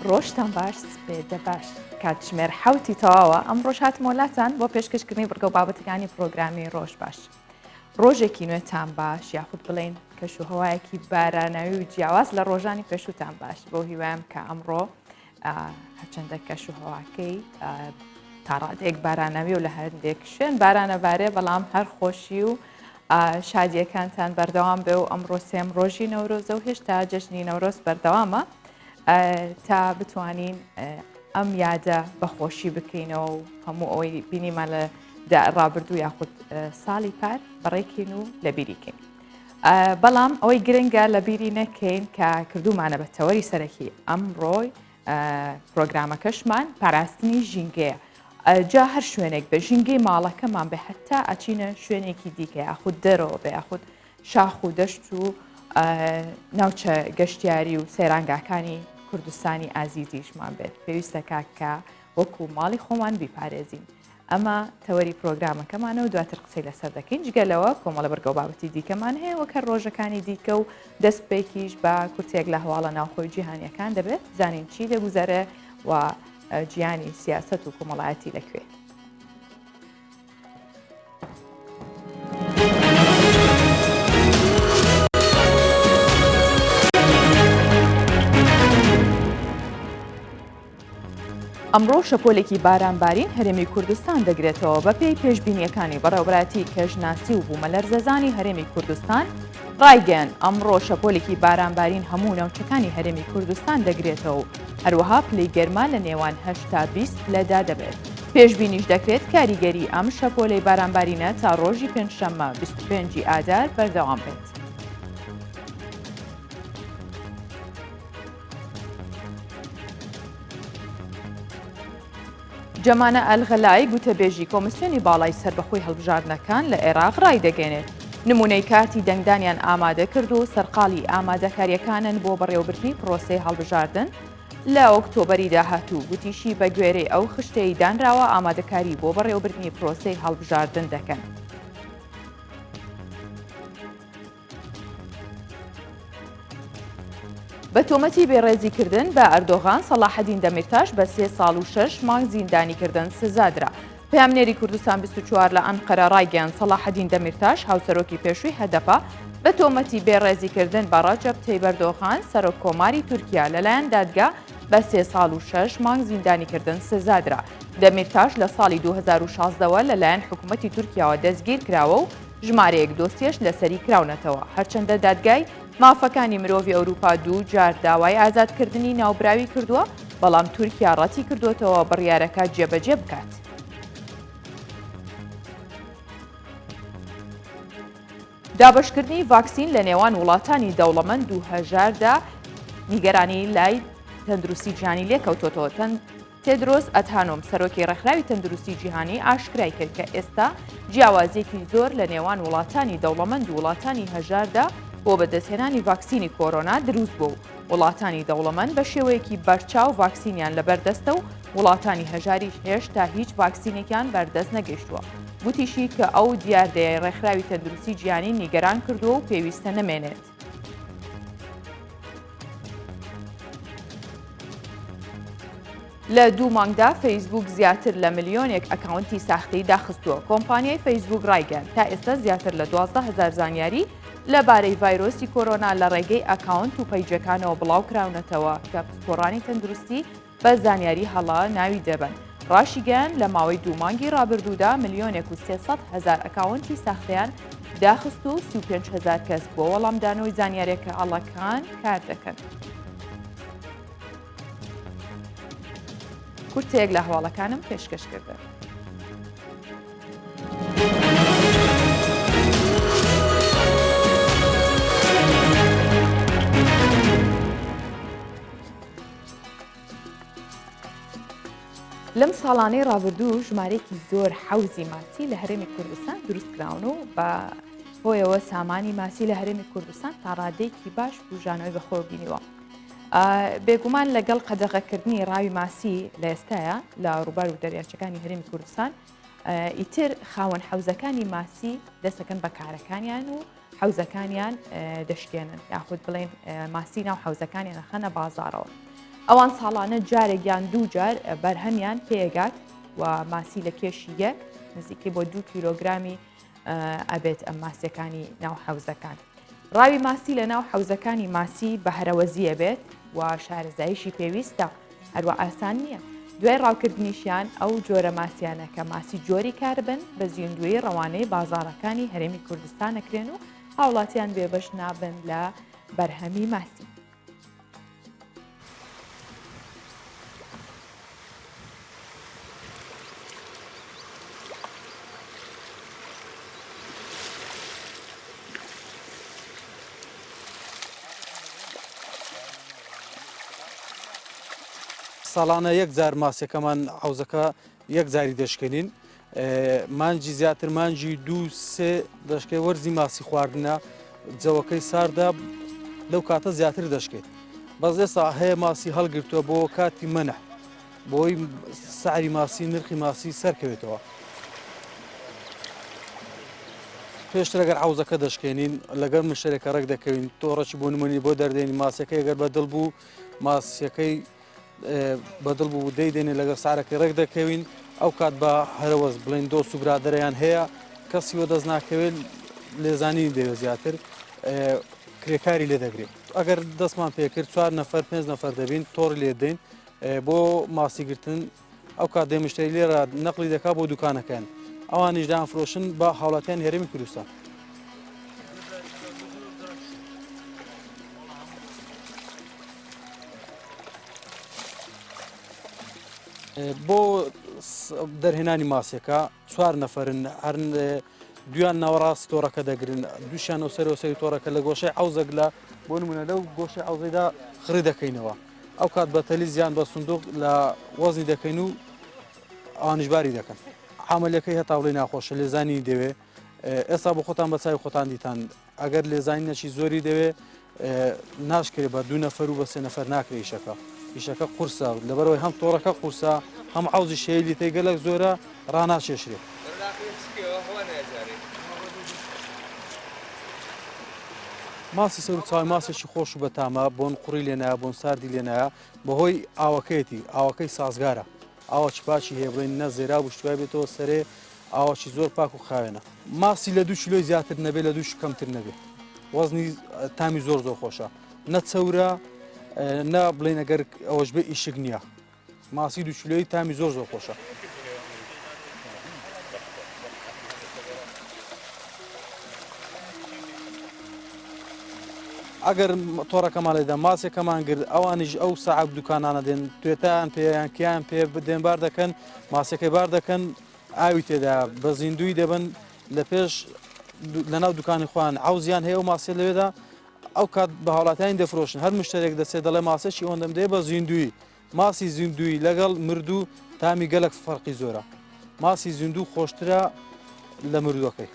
ڕۆژتان باش سپێدە باش کاتژمێر حوتی تەواوە ئەم ڕۆژ هاتمۆلاتان بۆ پێشکەشکردنی بڕگە و بابەتەکانی پرۆگرامی ڕۆژ باش. ڕۆژێکی نوێتان باش یاخود بڵێن کەش و هەوایەکی بارانەوی و جیاواز لە ڕۆژانی پێشوتان باش بۆ هیوایم کە ئەمڕۆ هەرچەندە کەش و هەواکەی تاڕادێک بارانەوی و لە هەندێک شوێن بارانەبارێ بەڵام هەر خۆشی و شادیەکانتان بەردەوام بێ و ئەمڕۆ سێم ڕۆژی نەورۆزە و هێشتا جەژنی نەورۆز بەردەوامە تا بتوانین ئەم یادە بەخۆشی بکەینەوە و هەموو ئەوەی بینیمان لە ڕابردوو یاخود ساڵی پار بەڕێکین و لە بیریکەین. بەڵام ئەوەی گرنگە لە بیری نەکەین کە کردومانە بە تەوەری سەرەکی ئەمڕۆی پرۆگرامەکەشمان پاراستنی ژینگەیە. جا هەر شوێنێک بە ژینگەی ماڵەکەمان بە هەتا ئەچینە شوێنێکی دیکە یاخود دەرەوە بە یاخود شاخ و دەشت و ناوچە گەشتیاری و سەیرانگاکانی کوردستانی ئازیزیشمان بێت پێویستە کاکە وەکو ماڵی خۆمان بیپارێزین. ئەمە تەوەری پرۆگرامەکەمانە و دواتر قسەی لەسەر دەکەین جگەلەوە کۆمەڵە بەرگە و بابەتی دیکەمان هەیە وەکە ڕۆژەکانی دیکە و دەست پێکیش بە کورتێک لە هەواڵە ناوخۆی جیهانیەکان دەبێت زانین چی دەگوزارە و جیهانی سیاست و کۆمەڵایەتی لەکوێ. ئەمڕۆ شەپۆلێکی بارانبارین هەرێمی کوردستان دەگرێتەوە بە پێی پێشبینیەکانی بەڕێوەبەراتی کەژناسی و بوومەلەرزەزانی هەرێمی کوردستان ڕایگەیان ئەمڕۆ شەپۆلێکی بارانبارین هەموو ناوچەکانی هەرێمی کوردستان دەگرێتەوە و هەروەها پلەی گەرما لە نێوان 8 تا 20 لەدا دەبێت. پێشبینیش دەکرێت کاریگەری ئەم شەپۆلەی بارانبارینە تا ڕۆژی پێنجشەممە 25 ئادار بەردەوام بێت. جەمانە ئەلغەلای گوتەبێژی کۆمسیۆنی باڵای سەربەخۆی هەڵبژاردنەکان لە عێراق ڕایدەگەێنێت نمونەی کارتی دەنگدانیان ئامادە کرد و سەرقاڵی ئامادەکاریەکانن بۆ بەڕێوەبردنی پرۆسەی هەڵبژاردن لە ئۆکتۆبەری داهاتوو گوتیشی بە گوێرەی ئەو خشتەی دانراوە ئامادەکاری بۆ بەڕێوەبردنی پرۆسەی هەڵبژاردن دەکەن. بە تۆمەتی بێڕێزیکردن بە ئەردۆغان سەلاحەدین دەمیرتاش بە 3 ساڵ و 6 مانگ زیندانیکردن سزادرا. پەیامنێری کوردستان 24 لە ئەنقەرە ڕایگەیاند سەلاحەدین دەمیرتاش هاوسەرۆکی پێشووی هەدەپە بە تۆمەتی بێڕێزیکردن بە ڕەجەب تەیب ئەردۆغان سەرۆک کۆماری تورکیا لەلایەن دادگا بە 3 ساڵ و 6 مانگ زیندانیکردن سزادرا. دەمیرتاش لە ساڵی 2016ەوە لەلایەن حکوومەتی تورکیاوە دەستگیر کراوە و ژمارەیەک دۆسیەش لەسەری کراونەتەوە هەرچەندە دادگای مافەکانی مرۆڤی ئەوروپا 2 جار داوای ئازادکردنی ناوبراوی کردووە بەڵام تورکیا ڕەتی کردوێتەوە بڕیارەکە جێبەجێ بکات. دابشکردنی ڤاکسین لە نێوان وڵاتانی دەوڵەمەند و هەژاردا نیگەرانی لای تەندروستی جیهانی لێکەوتۆتەوە. تێدرۆس ئەتانۆم سەرۆکی ڕێکخراوی تەندروستی جیهانی ئاشکرای کرد کە ئێستا جیاوازیەکی زۆر لە نێوان وڵاتانی دەوڵەمەند و وڵاتانی هەژاردا بۆ بەدەستهێنانی ڤاکسینی کۆرۆنا دروست بوو. وڵاتانی دەوڵەمەند بە شێوەیەکی بەرچاو ڤاکسینیان لەبەردەستە و وڵاتانی هەژاریش هێشتا هیچ ڤاکسینێکیان بەردەست نەگەیشتووە. گوتیشی کە ئەو دیاردەیە ڕێکخراوی تەندروستی جیهانی نیگەران کردووە و پێویستە نەمێنێت. لە 2 مانگدا فەیسبوک زیاتر لە ملیۆنێک ئەکاونتی ساختەی داخستووە. کۆمپانیای فەیسبوک ڕایگەیاند تا ئێستا زیاتر لە 12,000 زانیاری لەبارەی ڤایرۆسی کۆرۆنا لە ڕێگەی ئەکاونت و پەیجەکانەوە بڵاو کراونەتەوە کە پسپۆڕانی تەندروستی بە زانیاری هەڵا ناوی دەبن. ڕاشیگەیان لە ماوەی 2 مانگی ڕابردوودا ملیۆنێک و 300,000 ئەکاونتی ساختەیان داخست و 35,000 کەس بۆ وەڵامدانەوەی زانیاریەکە هەڵەکان کار دەکەن. کورتێک لە هەواڵەکانم پێشکەشکردن. لەم ساڵانەی ڕابردوو ژمارەیەکی زۆر حەوزی ماسی لە هەرێمی کوردستان دروستکراون و بە هۆیەوە سامانی ماسی لە هەرێمی کوردستان تا ڕادەیەکی باش بژانەوەی بەخۆبینیوە. بێگومان لەگەڵ قەدەغەکردنی ڕاوی ماسی لە ئێستاە لە ڕووبار و دەریاچەکانی هەرێمی کوردستان ئیتر خاوەن حەوزەکانی ماسی دەستەکەن بە کارەکانیان و حەوزەکانیان دەشتێنن یاخود بڵێن ماسی ناو حەوزەکانیان ئەخەنە بازاڕەوە. ئەوان ساڵانە جارێکیان دوو جار بەرهەمیان پێگات و ماسی لە کێشی یەک نزیکەی بۆ 2 کیلۆگرامی ئەبێت ئەم ماسیەکانی ناو حەوزەکان. ڕاوی ماسی لە ناو حەوزەکانی ماسی بە هەرەوەزیە بێت و شارەزاییشی پێویستە هەروە ئاسان نییە. دوای ڕاوکردنیشیان ئەو جۆرە ماسیانە کە ماسی جۆری کاربن بە زیندوی ڕەوانەی بازاڕەکانی هەرێمی کوردستان ئەکرێن و هاوڵاتیان بێبەش نابن لە بەرهەمی ماسی. ساڵانە یەک جار ماسیەکەمان حوزەکە یەک جاری دەشکێنین مانجی زیاتر مانجی 2-3 دەشکێ وەرزی ماسی خواردنە جەوەکەی ساردا لەو کاتە زیاتر دەشکێت بەس ئێستا هەیە ماسی هەڵگرتووە بۆ کاتی منە بۆی سعری ماسی نرخی ماسی سەرکەوێتەوە پێشتر ئەگەر حوزەکە دەشکێنین لەگەر مشتێکە ڕێک دەکەوین تۆڕەکی بۆ نمونی بۆ دەردێنی ماسیەکەی ئەگەر بەدڵ بوو ماسیەکەی بەدڵ بوو دەیدێنێ لەگەر سارەکەی ڕێک دەکەوین ئەو کات بە هەرەوەز بڵین دۆست و برادەرەیان هەیە کەسی وە دەست ناکەوێت لێزانی دەوێت زیاتر کرێکاری لێ دەگرێت ئەگەر دەستمان پێکرد 4 نەفەر 5 نەفەر دەبین تۆڕ لێ دەین بۆ ماسیگرتن ئەو کات دێمشتری لێرە نەقلی دەکا بۆ دوکانەکان ئەوانیش دامفرۆشن بە هاوڵاتیان هێرمی کوردستان بۆ دەرهێنانی ماسیەکە 4 نەفەرن هەر دویان ناوەڕاست تۆڕەکە دەگرن دووشیان و سەرۆسەری تۆڕەکە لە گۆشەی عەوزەک لە بۆ نمونە لەو گۆشەی عەوزەیدا خڕی دەکەینەوە ئەو کات بە تەلیزیان بە سندوق لە وەزنی دەکەین و ئانیشباری دەکەن عملیەکەی هەتاوڵی ناخۆشە لێزانی دەوێ ئێستا بۆ خۆتان بە چاوی خۆتان دیتان ئەگەر لێزانی نەچی زۆری دەوێ ناشکرێت بە 2 نەفەر و بە 3 نەفەر ناکرێ ئیشەکە ئیشەکە قورسە لەبەرەوەی هەم تۆڕەکە قورسە هەم عەوزی شێلی تێی گەلک زۆرە ڕناچێشرێت ماسی سەر و چاوی ماسێکی خۆش و بەتامە بۆن قوڕی لێنایە بۆن ساردی لێنایە بەهۆی ئاوەکەیەتی ئاوەکەی سازگارە ئاوەکی پاچی هەیە بڵێن نە زێرا بشتوای بێتەوە سەرێ ئاوەکی زۆر پاک و خاوێنە ماسی لە 2 کیلۆی زیاتر نەبێت لە 2 کەمتر نەبێت وەزنی تامی زۆر خۆشە نە چەورە نە بڵێن ئەگەر ئەوەش بێ ئیشک نییە ماسی 2 کیلۆی تامی زۆر خۆشە ئەگەر تۆڕەکەمان لێدا ماسێکەمان گرت ئەوانیش ئەو سەعات دوکانانە دێن توێتان پێیان کیان پێ دێنبار دەکەن ماسەکەی بار دەکەن ئاوی تێدا بە زیندوی دەبن لە پێش لەناو دوکانی خوان عەوزیان هەیە و ماسێ لەوێدا ئەو کات بە هاوڵاتیان دەفرۆشن هەر مشتێک دەسێ دەڵێ ماسەشی ئەوەندەم دێ بە زیندوی ماسی زیندوی لەگەڵ مردوو تامی گەلک فەرقی زۆرە ماسی زیندوو خۆشترە لە مردووەکەی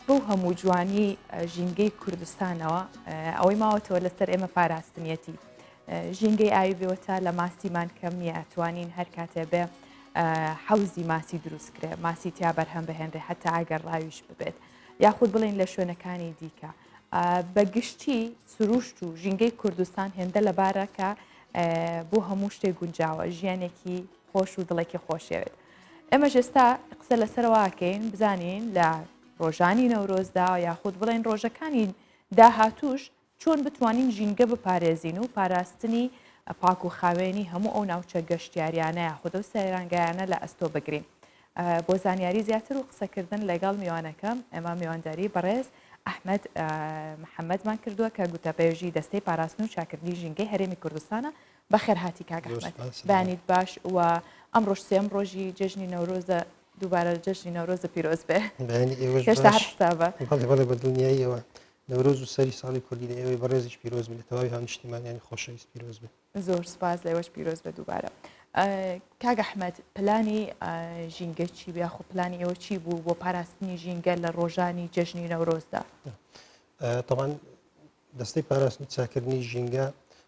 بۆ هەموو جوانی ژینگەی کوردستانەوە ئەوەی ماوەتەوە لەسەر ئێمە پاراستنیەتی ژینگەی ئاوی بێوەتا لە ماسیمان کەم نییە ئەتوانین هەر کاتێ بێ حەوزی ماسی دروستکرێ ماسی تیا بەرهەم بهێنرێ هەتا ئەگەر ڕاویش ببێت یاخود بڵین لە شوێنەکانی دیکە بەگشتی سروشت و ژینگەی کوردستان هێندە لەبارە کە بۆ هەموو شتێک گونجاوە ژیانێکی خۆش و دڵێکی خۆشەوێت ئێمە ئێستا قسە لەسەرواکەین بزانین لە ڕۆژانی نەورۆزدا یاخود بڵێن ڕۆژەکانی داهاتوش چۆن بتوانین ژینگە بپارێزین و پاراستنی پاک و خاوێنی هەموو ئەو ناوچە گەشتیاریانە یاخود و سەیرانگایانە لە ئەستۆ بگرین بۆ زانیاری زیاتر و قسەکردن لەگەڵ میوانەکەم ئێمە میوانداری بەڕێز ئەحمەد محەممەدمان کردووە کە گوتەپێژی دەستەی پاراستن و چاکردنی ژینگەی هەرێمی کوردستانە بەخێرهاتی کاک ئەحمەد بانیت باش و ئەمڕۆژ سێم ڕۆژی جژنی نەورۆزە دووبارە جژنی نەورۆزە پیرۆز بێ هێشتا هەر حسابە بەڵێ بە دڵنیاییەوە نەورۆز و سەری ساڵی کوردی ئێوەی بەڕێزیش پیرۆز بێت تەواوی هەم نیشتیمانیانی خۆشەویست پیرۆز بێت زۆر سپاس لێوەش پیرۆز بە دووبارە کاگ ئەحمەد پلانی ژینگە چی بێ خۆ پلانی ئێوە چی بوو بۆ پاراستنی ژینگە لە ڕۆژانی جەژنی نەورۆزدا؟ طبعا دەستەی پاراستنی چاکردنی ژینگە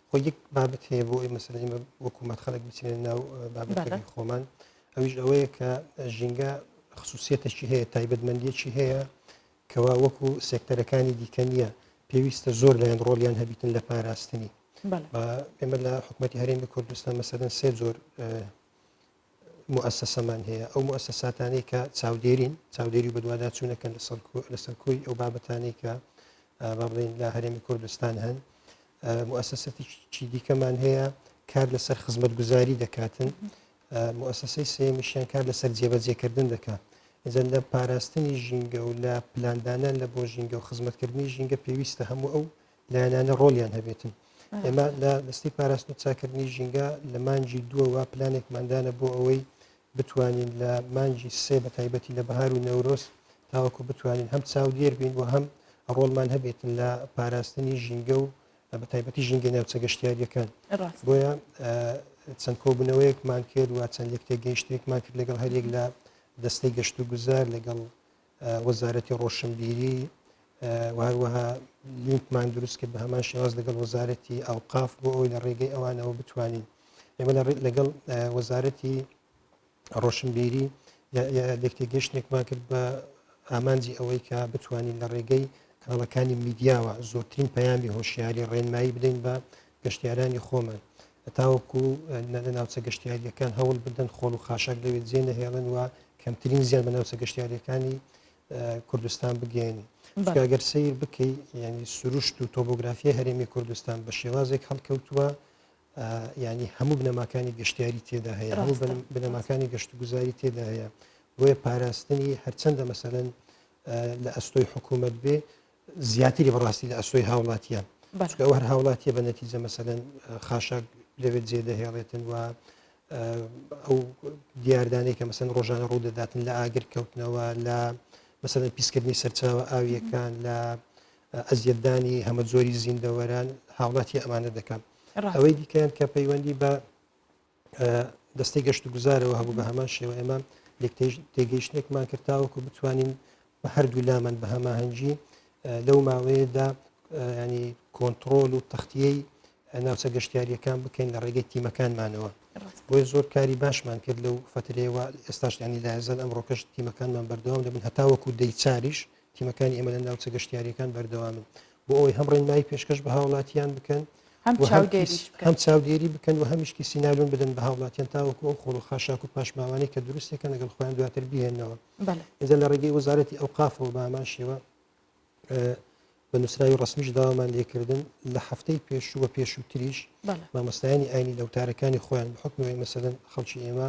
خۆ یەک بابەت هەیە بۆ ئێمە مەسەلەن ئێمە وەکومەت خەڵک بچینە ناو بابەتەکەی خۆمان ئەویش ئەوەیە کە ژینگە خصوصیەتێکی هەیە تایبەتمەندیەکی هەیە کەوا وەکو سێکتەرەکانی دیکە نییە پێویستە زۆر لایەن ڕۆڵیان هەبیتن لە پاراستنی ئێمە لە حکوومەتی هەرێمی کوردستان مەسەلەن سێ زۆر مؤسسەمان هەیە ئەو مؤسساتانەی کە چاودێری و بەدواداچوونەکەن لەسەر کۆی ئەو بابەتانەی کە با بڵێن لە هەرێمی کوردستان هەن مؤسسەتێکی دیکەمان هەیە کار لەسەر خزمەتگوزاری دەکاتن مؤسسەی سێمیشیان کار لەسەر جێبەجێکردن دەکات ئەجەن لە پاراستنی ژینگە و لە پلاندانان لە بۆ ژینگە و خزمەتکردنی ژینگە پێویستە هەموو ئەو لایەنانە ڕۆڵیان هەبێتن ئێمە لە دەستی پاراستن و چاکردنی ژینگە لە مانجی دووەوە پلانێکماندانە بۆ ئەوەی بتوانین لە مانجی سێ بە تایبەتی لە بەهار و نەورۆز تاوەکو بتوانین هەم چاودێر بین و هەم ڕۆڵمان هەبێتن لە پاراستنی ژینگە و بە تایبەتی ژینگە ناوچە گەشتیاریەکان بۆیە چەند کۆبوونەوەیەکمان کرد و چەند یەک تێگەیشتێکمان کرد لەگەڵ هەرێک لە دەستەی گەشت و گوزار لەگەڵ وەزارەتی ڕۆشنبیری وهروەها لینکمان دروست کرد بە هەمان شێواز لەگەڵ وەزارەتی ئەوقاف بۆ ئەوی لە ڕێگەی ئەوانەوە بتوانین ئێمە لەگەڵ وەزارەتی ڕۆشنبیری یەکتێگەشتێکمان کرد بە ئامانجی ئەوەی کە بتوانین لە ڕێگەی کاڵەکانی میدیاوە زۆرترین پەیامی هۆشیاری ڕێنمایی بدەین بە گەشتیارانی خۆمان تاوەکو لە ناوچە گەشتیاریەکان هەوڵ بدەن خۆڵ و خاشاک لەوێت جێ نەهێڵن و کەمترین زیان بە ناوچە گەشتیاریەکانی کوردستان بگەێنی ئەگەر سیر بکەی ینی سروشت و تۆپۆگرافیای هەرێمی کوردستان بە شێوازێک هەڵکەوتووە ینی هەموو بنەماکانی گەشتیاری تێدا هەیە هەموو بنەماکانی گەشت و گوزاری تێدا هەیە بۆیە پاراستنی هەرچەندە مەسەلەن لە ئەستۆی حکوومەت بێ زیاتری بەڕاستی لە ئەستۆی هاوڵاتیان ئەو هەر هاوڵاتیە بە نەتیجە مەسەلەن خاشاک لەوێت جێ دەهێڵێتن و ئەو دیاردانەی کە مەسەن ڕۆژانە ڕوو دەداتن لە ئاگر کەوتنەوە لە مەسەلەن پیسکردنی سەرچاوە ئاویەکان لە ئەزیەتدانی هەمە زۆری زیندەوەران هاوڵاتی ئەمانە دەکەن ئەوەی دیکەیان کە پەیوەندی بە دەستەی گەشت و گوزارەوە هەبوو بە هەمان شێوە ئێمە تێگەیشتێکمان کردتاوەکو بتوانین بە هەردوو لامان بە هەماهەنگی لەو ماوەیەدا ینی کۆنتترۆل و تەختیەی ناوچە گەشتیاریەکان بکەین لە ڕێگەی تیمەکانمانەوە بۆی زۆر کاری باشمان کرد لەو فترەوە ئێستاش ینی لازل ئەمڕۆکەش تیمەکانمان بەردەوام دەبن هەتاوەکو دەی چاریش تیمەکانی ئێمە لە ناوچە گەشتیاریەکان بەردەوامن بۆ ئەوی هەم ڕێنمایی پێشکەش بە هاوڵاتیان بکەن هەم چاودێری بکەن و هەمیشکی سینالون بدەن بە هاوڵاتیان تاوەکو ئەو خۆڵ و خاشاک و پاشماوانەی کە دروستێکەکە لەگەڵ خۆیان دواتر بهێنەوە ئێجا لە ڕێگەی وەزارەتی ئەوقافەوە بە هەمان شێوە بە نووسراوی ڕسمیش داوامان لێکردن لە هەفتەی پێشووە پێشووتریش مامۆستایانی ئاینی لەوتارەکانی خۆیان بحکمەوەی مەسەلەن خەڵکی ئێمە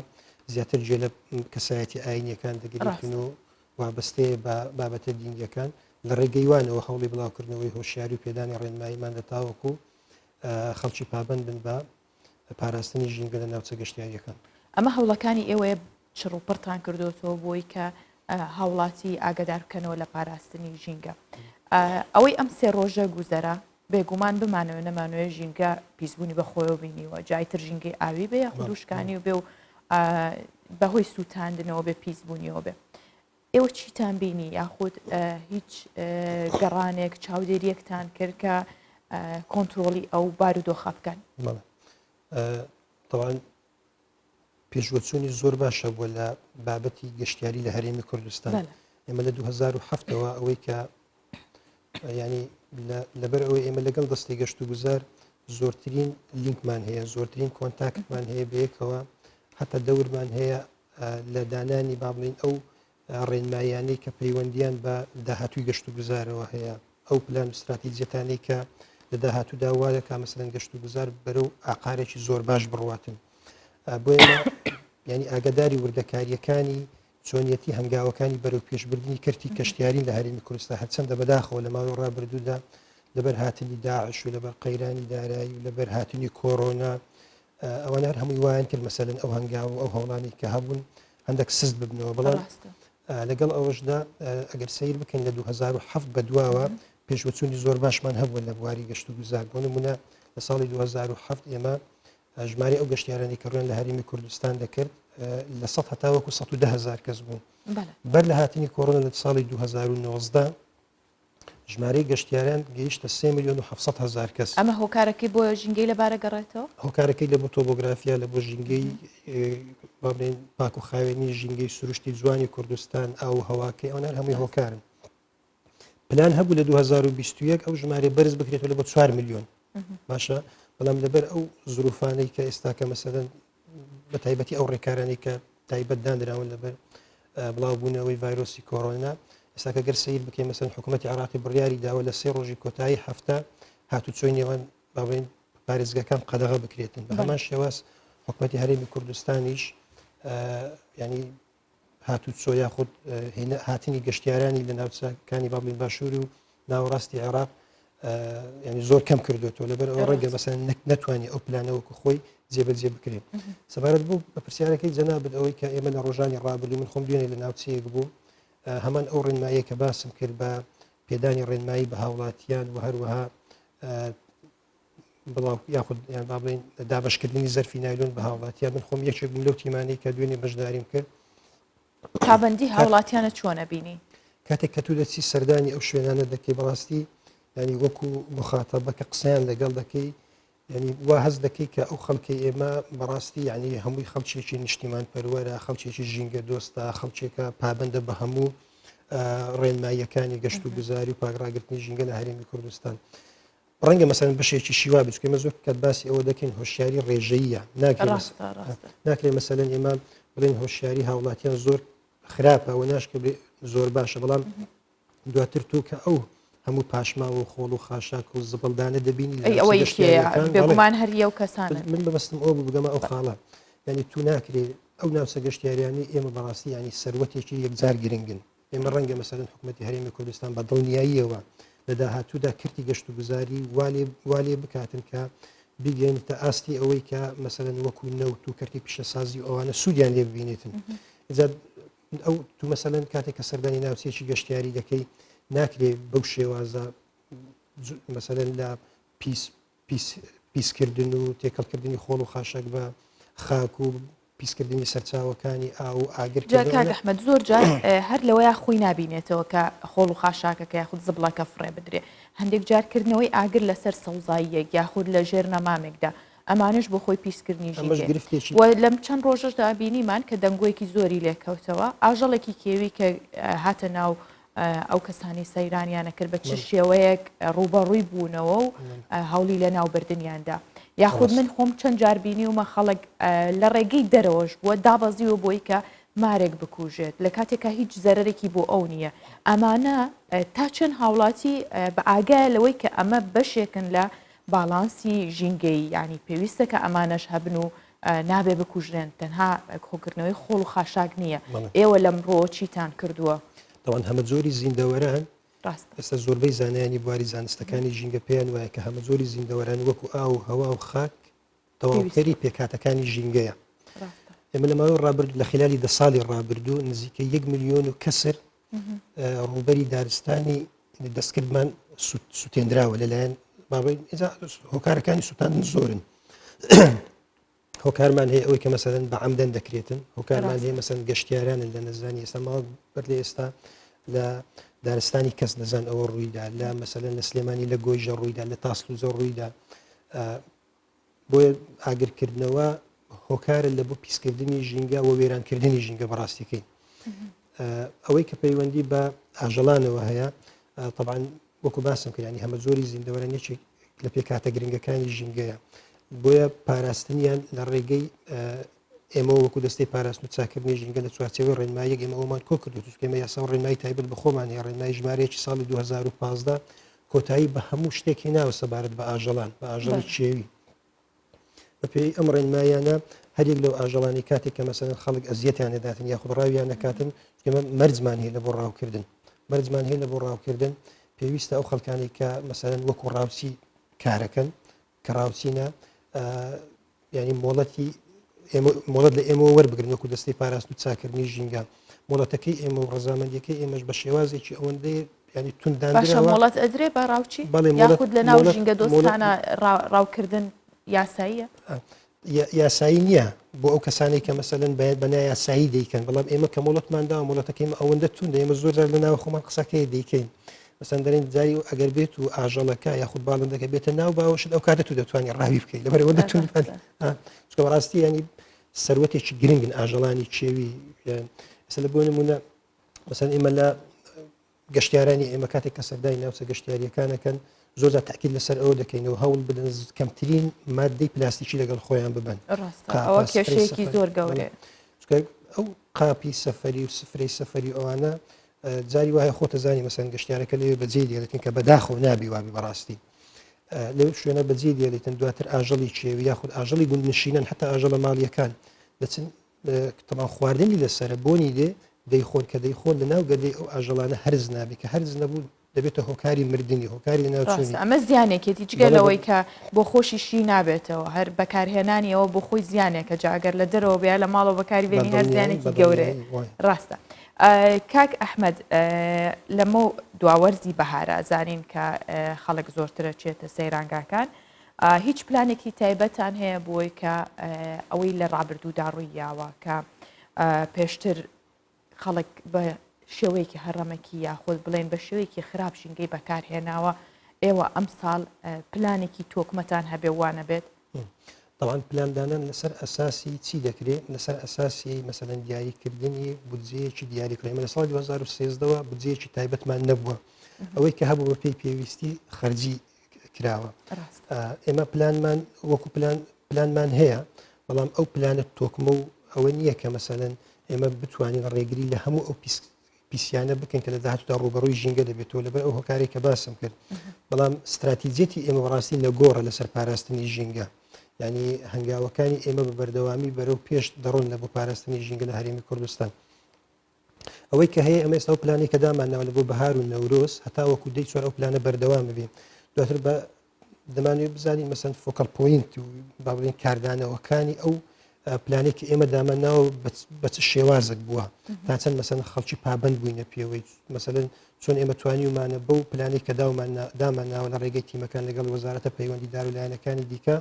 زیاتر گوێ لە کەسایەتی ئاینیەکان دەگەریتن و وابەستەیە بە بابەتە دینیەکان لە ڕێگەیوانەوە هەوڵی بڵاوکردنەوەی هۆشیاری و پێدانی ڕێنماییمان دەتاوەکو خەڵکی پابند بن بە پاراستنی ژینگە لە ناوچە گەشتیاریەکان ئەمە هەوڵەکانی ئێوەیە چڕوپڕتان کردوەوە بۆی کە هاوڵاتی ئاگدار بکەنەوە لە پاراستنی ژینگە ئەوەی ئەم سێ ڕۆژە گوزەرە بێگومان بمانەوە نەمانوێ ژینگە پیسبوونی بەخۆیەوە بینیوە جایتر ژینگەی ئاوی بێ خودوشکانی و بێ و بەهۆی سووتاندنەوە بێ پیسبوونیەوە بێ ئێوە چیتان بینی یاخود هیچ گەڕانێک چاودێریەکتان کرد کە کۆنتترۆلی ئەو بارودۆخە بکەن طبعاً پێشوەچوونی زۆر باشە بووە لە بابەتی گەشتیاری لە هەرێمی کوردستان ئێمە لە 2007ەوە ئەوەی کە ینی لەبەر ئەوەی ئێمە لەگەڵ دەستی گەشت و گوزار زۆرترین لینکمان هەیە زۆرترین کۆنتاکتمان هەیە بەیەکەوە هەتا دەورمان هەیە لە دانانی با بڵین ئەو ڕێنمایانەی کە پەیوەندیان بە داهاتووی گەشت و گوزارەوە هەیە ئەو پلان و استراتیجیەتانی کە لە داهاتوودا وا دەکا مەسەلەن گەشت و گوزار بەرەو ئاقارێکی زۆر باش بڕواتن بۆ ئێمە ینی ئاگداری وردەکاریەکانی چۆنیەتی هەنگاوەکانی بەرەو پێشبردننی کردی کەشتیارین لە هەرێمی کوردستان هەرچەندە بەداخەوە لە ماوەی ڕابردوودا لەبەر هاتنی داعش و لەبەر قەیرانی دارایی و لەبەر هاتنی کۆڕۆنا ئەوانە هەر هەمووی وایان کرد مەسەلەن ئەو هەنگاو ئەو هەوڵانی کە هەبوون هەندێک سست ببنەوە بەڵام لەگەڵ ئەوەشدا ئەگەر سیر بکەین لە 2007 بەدواوە پێشوەچوونی زۆر باشمان هەبووە لە بواری گەشت و گوزار بۆ نمونە لە ساڵی 2007 ئێمە ژمارە ئەو گەشتیارانی کە ڕوێن لە هەرێمی کوردستان دەکرد لە 100 هەتاوەکو 110,000 کەس بوون. بەر لە هاتنی کۆڕۆنا لە ساڵی 2019 ژمارەی گەشتیاران گەیشتە 3,700,000 کەس. ئەمە هۆکارەکەی بۆ ژینگەی لەبارە گەڕێتەوە؟ هۆکارەکەی لە بۆ تۆبۆگرافیا لە بۆ ژینگەی بابلێن پاک و خاوێنی ژینگەی سروشتی جوانی کوردستان ئاو هەواکەی ئەوان هەمووی هۆکارن. پلان هەبوو لە 2021 ئەو ژمارە بەرز بکرێتەوە لە بۆ 4 میلیۆن. باشە بەڵام لەبەر ئەو زروفانەی کە ئێستاکە مەسەلەن بە تایبەتی ئەو ڕێکارانی کە تایبەت دانراون لەبەر بڵاوبوونەوەی ڤایرۆسی کۆڕۆنا ئێستاکە گەر سیر بکەین مەسەن حکوومەتی عراقی بڕیاری داوە لە 3 ڕۆژی کۆتایی هەفتە هاتوچۆی نێوان باڵێن پارێزگەکان قەدەغە بکرێتن. بە هەمان شێواز حکوومەتی هەرێمی کوردستانیش ینی هاتوچۆ یاخود هاتنی گەشتیارانی لە ناوچەکانی بابلین باشوور و ناوەڕاستی عێراق ینی زۆر کەم کردوێتەوە لەبەر ئەو ڕەنگە مەسەن نەتوانانی ئەو پلانەوەکو خۆی جێبەجێ بکرێت. سەبارەت بوو بە پرسیارەکەی جەنابەت ئەوەی کە ئێمە لە ڕۆژانی ڕابردوو من خۆم دوێنێ لە ناوچەیەک بوو هەمان ئەو ڕێنماییە کە باسم کرد بە پێدانی ڕێنمایی بە هاوڵاتیان و هەروەها بڵاو یاخود یان با بڵێن دابشکردنی زەرفی نایلۆن بە هاوڵاتیان من خۆم یەکێک بووم لەو تیمانەی کە دوێنێ بەشداریم کرد. پابەندی هاوڵاتیانە چۆنە بینی؟ کاتێک کە تو دەچی سەردانی ئەو شوێنانە دەکەی بەڕاستی ینی وەکو مخاتەبەکە قسەیان لەگەڵ دەکەی ینی وا هەز دەکەی کە ئەو خەڵکی ئێمە بەڕاستی ینی هەمووی خەڵکێکی نیشتیمان پەروەرە خەڵکێکی ژینگە دۆستە خەڵکێکە پابندە بە هەموو ڕێنماییەکانی گەشت و گوزاری و پاگڕاگرتنی ژینگە لە هەرێمی کوردستان. ڕەنگە مەسەن بەشێکی شیوا بچکە ئێمە زۆر کات باسی ئەوە دەکەین هۆشیاری ڕێژەیە ناکرێت مەسەلەن ئێمە بڵێن هۆشیاری هاوڵاتیان زۆر خراپە ئەوە ناشکە زۆر باشە بەڵام دواتر تو کە ئەو هەموو پاشما و خۆڵ و خاشاک و زبڵدانە دەبینی بێگومان هەریە و کەسانە من بەبستم ئەو بگەمە ئەو خاڵە ینی تو ناکرێت ئەو ناوچە گەشتیاریانی ئێمە بەڕاستی ینی سەروەتێکی یەکجار گرنگن. ئێمە ڕەنگە مەسەلەن حکوومەتی هەرێمی کوردستان بە دڵنیاییەوە لە داهاتوودا کردی گەشت و گوزاری والێ بکاتن کە بگەینتە ئاستی ئەوەی کە مەسەلەن وەکو نەوت و کەرتی پیشەسازی ئەوانە سوودیان لێ ببینێتن. ئەو تو مەسەلەن کاتێک کە سەردانی ناوچێکی گەشتیاری دەکەی ناکرێت بەو شێوازە مەسەلەن لە پیسکردن و تێکەڵکردنی خۆڵ و خاشەک بە خاک و پیسکردنی سەرچاوەکانی ئاو ئاگر ئەحمەد زۆر جار هەر لەوەیە خۆی نبینێتەوە کە خۆڵ و خاشاکەکە یاخود زبڵەکە فڕێ بدرێ هەندێک جارکردنەوەی ئاگر لەسەر سەوزاییەک یاخود لە ژێر نەمامێکدا ئەمانش بۆ خۆی پیسکردنی ژینگە و لەم چەند ڕۆژەشدا بینیمان کە دەنگۆیەکی زۆری لێکەوتەوە ئاژەڵێکی کێوی کە هاتە ناو ئەو کەسانی سەیرانیانە کرد بە چ شێوەیەک ڕوبەڕووی بوونەوە و هەوڵی لە ناوبردنیاندا یاخود من خۆم چەند جاربینی ومە خەڵک لە ڕێگەی دەرەوەش بووە دابەزیوە بۆی کە مارێک بکوژێت لە کاتێکە هیچ زەرەرێکی بۆ ئەو نییە ئەمانە تا چەند هاوڵاتی بە ئاگایە لەوەی کە ئەمە بەشێکن لە باڵانسی ژینگەی ینی پێویستە کە ئەمانەش هەبن و نابێ بکوژرێن تەنها کۆکردنەوەی خۆڵ و خاشاک نییە ئێوە لەمڕۆ چیتان کردووە؟ دەوان هەمە زۆری زیندەوەران ئێستا زۆربەی زانایانی بواری زانستەکانی ژینگە پێیان وایە کە هەمە زۆری زیندەوەران وەکو ئاو هەوا و خاک تەواوکەری پێکاتەکانی ژینگەیە. ئێمە لە ماوەی ڕابردوو لە خلالی 10 ساڵی ڕابردوو نزیکە 1 ملیۆن و کەسر ڕووبەری دارستانی دەستکردمان سوتێنراوە لەلایەن هۆکارەکانی سوتاندن زۆرن. هۆکارمان هەیە ئەوەی کە مەسەلەن بە عەمدەن دەکرێتن هۆکارمان هەیە مەسەلەن گەشتیارانن لە نەزانی ئێستا ماوە بەر لە ئێستا لە دارستانی کەس نەزان ئەوە ڕوویدا لە مەسەلەن لە سلێمانی لە گۆیژە ڕوویدا لە تاسلوزە ڕوویدا بۆیە ئاگرکردنەوە هۆکارە لە بۆ پیسکردنی ژینگە و وێرانکردنی ژینگە بەڕاستیەکەی ئەوەی کە پەیوەندی بە ئاژەڵانەوە هەیە طبعاً وەکو باسم کرد ینی هەمە زۆری زیندەوەران یەکێک لە پێکاتە گرنگەکانی ژینگەیە بۆیە پاراستنیان لە ڕێگەی ئێمە وەکو دەستەی پاراستن و چاکردنی ژینگە لە چوارچێوەی ڕێنماییەک ئێمە ئەومان کۆ کردو ئێمە یاسا و ڕێنمایی تایبەت بە خۆمان هەیە ڕێنمایی ژمارەیەکی ساڵی 2015 کۆتایی بە هەموو شتێکی ناوە سەبارەت بە ئاژەڵان بە ئاژەڵی چێوی بە پێی ئەم ڕێنمایانە هەرێک لەو ئاژەڵانی کاتێک کە مەسەلەن خەڵک ئەزیەتیان دەداتن یاخود ڕاویان نەکاتن ئێمە مەرجمان هەیە لە بۆ ڕاوکردن مەرجمان هەیە لە بۆ ڕاوکردن پێویستە ئەو خەڵکانی کە مەسەلەن وەکو ڕاوچی کارەکەن کە ڕاوچینە ینی مۆڵەت لە ئێمە وەربگرن وەکو دەستەی پاراستن و چاکردنی ژینگە مۆڵەتەکەی ئێمە و ڕەزامەندیەکەی ئێمەش بە شێوازێکی ئەوەندەی ینی تونددانراوە مۆڵەت ئەدرێ بە ڕاوچی یاخود لە ناو ژینگە دۆستانە ڕاوکردن یاساییە یاسایی نییە بۆ ئەو کەسانی کە مەسەن باید بەنا یاسایی دەیکەن بەڵام ئێمە کە مۆڵەتماندا و مۆڵەتەکەیم ئەوەندە توندا ئێمە زۆر لە ناو خۆمان قسەکەی دەیکەین مەسەن دەرێن جاری و ئەگەر بێت و ئاژەڵەکە یاخود باڵندەکە بێتە ناو باوەشت ئەو کاتە تو دەتوانانی ڕاوی بکەیت لەبەرەوەندە تون چکە ڕاستی ینی سەروەتێکی گرنگن ئاژەڵانی چێوی لە بۆ نمونە مەسەن ئێمە لە گەشتیارانی ئێمە کاتێک کە سەردای ناوچە گەشتیاریەکانەکەن زۆر تاکید لەسەر ئەوە دەکەینەوە هەوڵ بدەن کەمترین مادەی پلاستیکی لەگەڵ خۆیان ببن ئەوە کێشەیەکی زۆر گەورێ ئەو قاپی سەفەری و سفرەی سەفەری ئەوانە جاری وایە خۆتە زانی مەسەن گەشتیارەکە لێ بەجێ دێڵێتن کە بەداخۆ نابی وابی بەڕاستی لەو شوێنە بەجێ دێڵێتن دواتر ئاژەڵی چێوی یاخود ئاژەڵی گوندنشینەن هەتا ئاژەڵە ماڵیەکان دەچن تەمان خواردنی لەسرە بۆنی دێ دەیخۆن کە دەیخۆن لە ناو گەردەی ئەو ئاژەڵانە هەرز نابی کە هەرز نەبوو دەبێتە هۆکاری مردنی هۆکاری ناوچوونی ئەمە زیانێکێتی جگەلەوەی کە بۆ خۆشیشی نابێتەوە هەر بەکارهێنانیەوە بۆ خۆی زیانێکە جاگەر لە دەرەوە بیا لە ماڵەوە بەکاری بێنی هەر زیانێکی گەورەیە ڕاستە کاک ئەحمەد لەمە دواوەرزی بەهارە زانین کە خەڵک زۆرترە چێتە سەیرانگاکان هیچ پلانێکی تایبەتان هەیە بۆی کە ئەوەی لە ڕابردوودا ڕوویاوە کە پێشتر خەڵک بە شێوەیەکی هەڕەمەکی یاخۆت بڵێن بە شێوەیەکی خراپ ژینگەی بەکارهێناوە ئێوە ئەم ساڵ پلانێکی تۆکمەتان هەبێ وانە بێت طبعا پلاندانان لەسەر ئەساسی چی دەکرێت لەسەر ئەساسی مەسەن دیاریکردنی بودجەیەکی دیاریکرێمە لە ساڵی 2013ەوە بودجەیەکی تایبەتمان نەبووە ئەوەی کە هەبوو بە پێی پێویستی خەرجی کراوە ئێمە پلانمان وەکو پلانمان هەیە بەڵام ئەو پلانت تۆکمە و ئەوە نییە کە مەسەن ئێمە بتوانین ڕێگری لە هەموو ئەو پیسیانە بکەن کە لە داهاتوودا ڕوبەڕووی ژینگە دەبێتەوە لەبەر ئەو هۆکارێک کە باسم کرد بەڵام استراتیجێتی ئێمە ڕاستی لە گۆڕە لەسەر پاراستنی ژینگە ینی هەنگاوەکانی ئێمە بە بەردەوامی بەرەو پێش دەڕۆن لە بۆ پاراستنی ژینگە لە هەرێمی کوردستان ئەوەی کە هەیە ئەمە ئێستا ئەو پلانی کە دامانەوە لە بۆ بەهار و نەورۆز هەتا وەکو دەی چوار ئەو پلانە بەردەوام ببێ دواتر بە دەمانوێت بزانین مەسەن فۆکەڵ پۆینت و با بڵێن کاردانەوەکانی ئەو پلانێکی ئێمە داماناوە بە چ شێوازێک بووە تا چەند مەسەن خەڵکی پابند بووینە پێوەی مەسەن چۆن ئێمە توانیومانە بەو پلانێک کە داماناوە لە ڕێگەی تیمەکان لەگەڵ وەزارەتە پەیوەندیدار و لایەنەکانی دیکە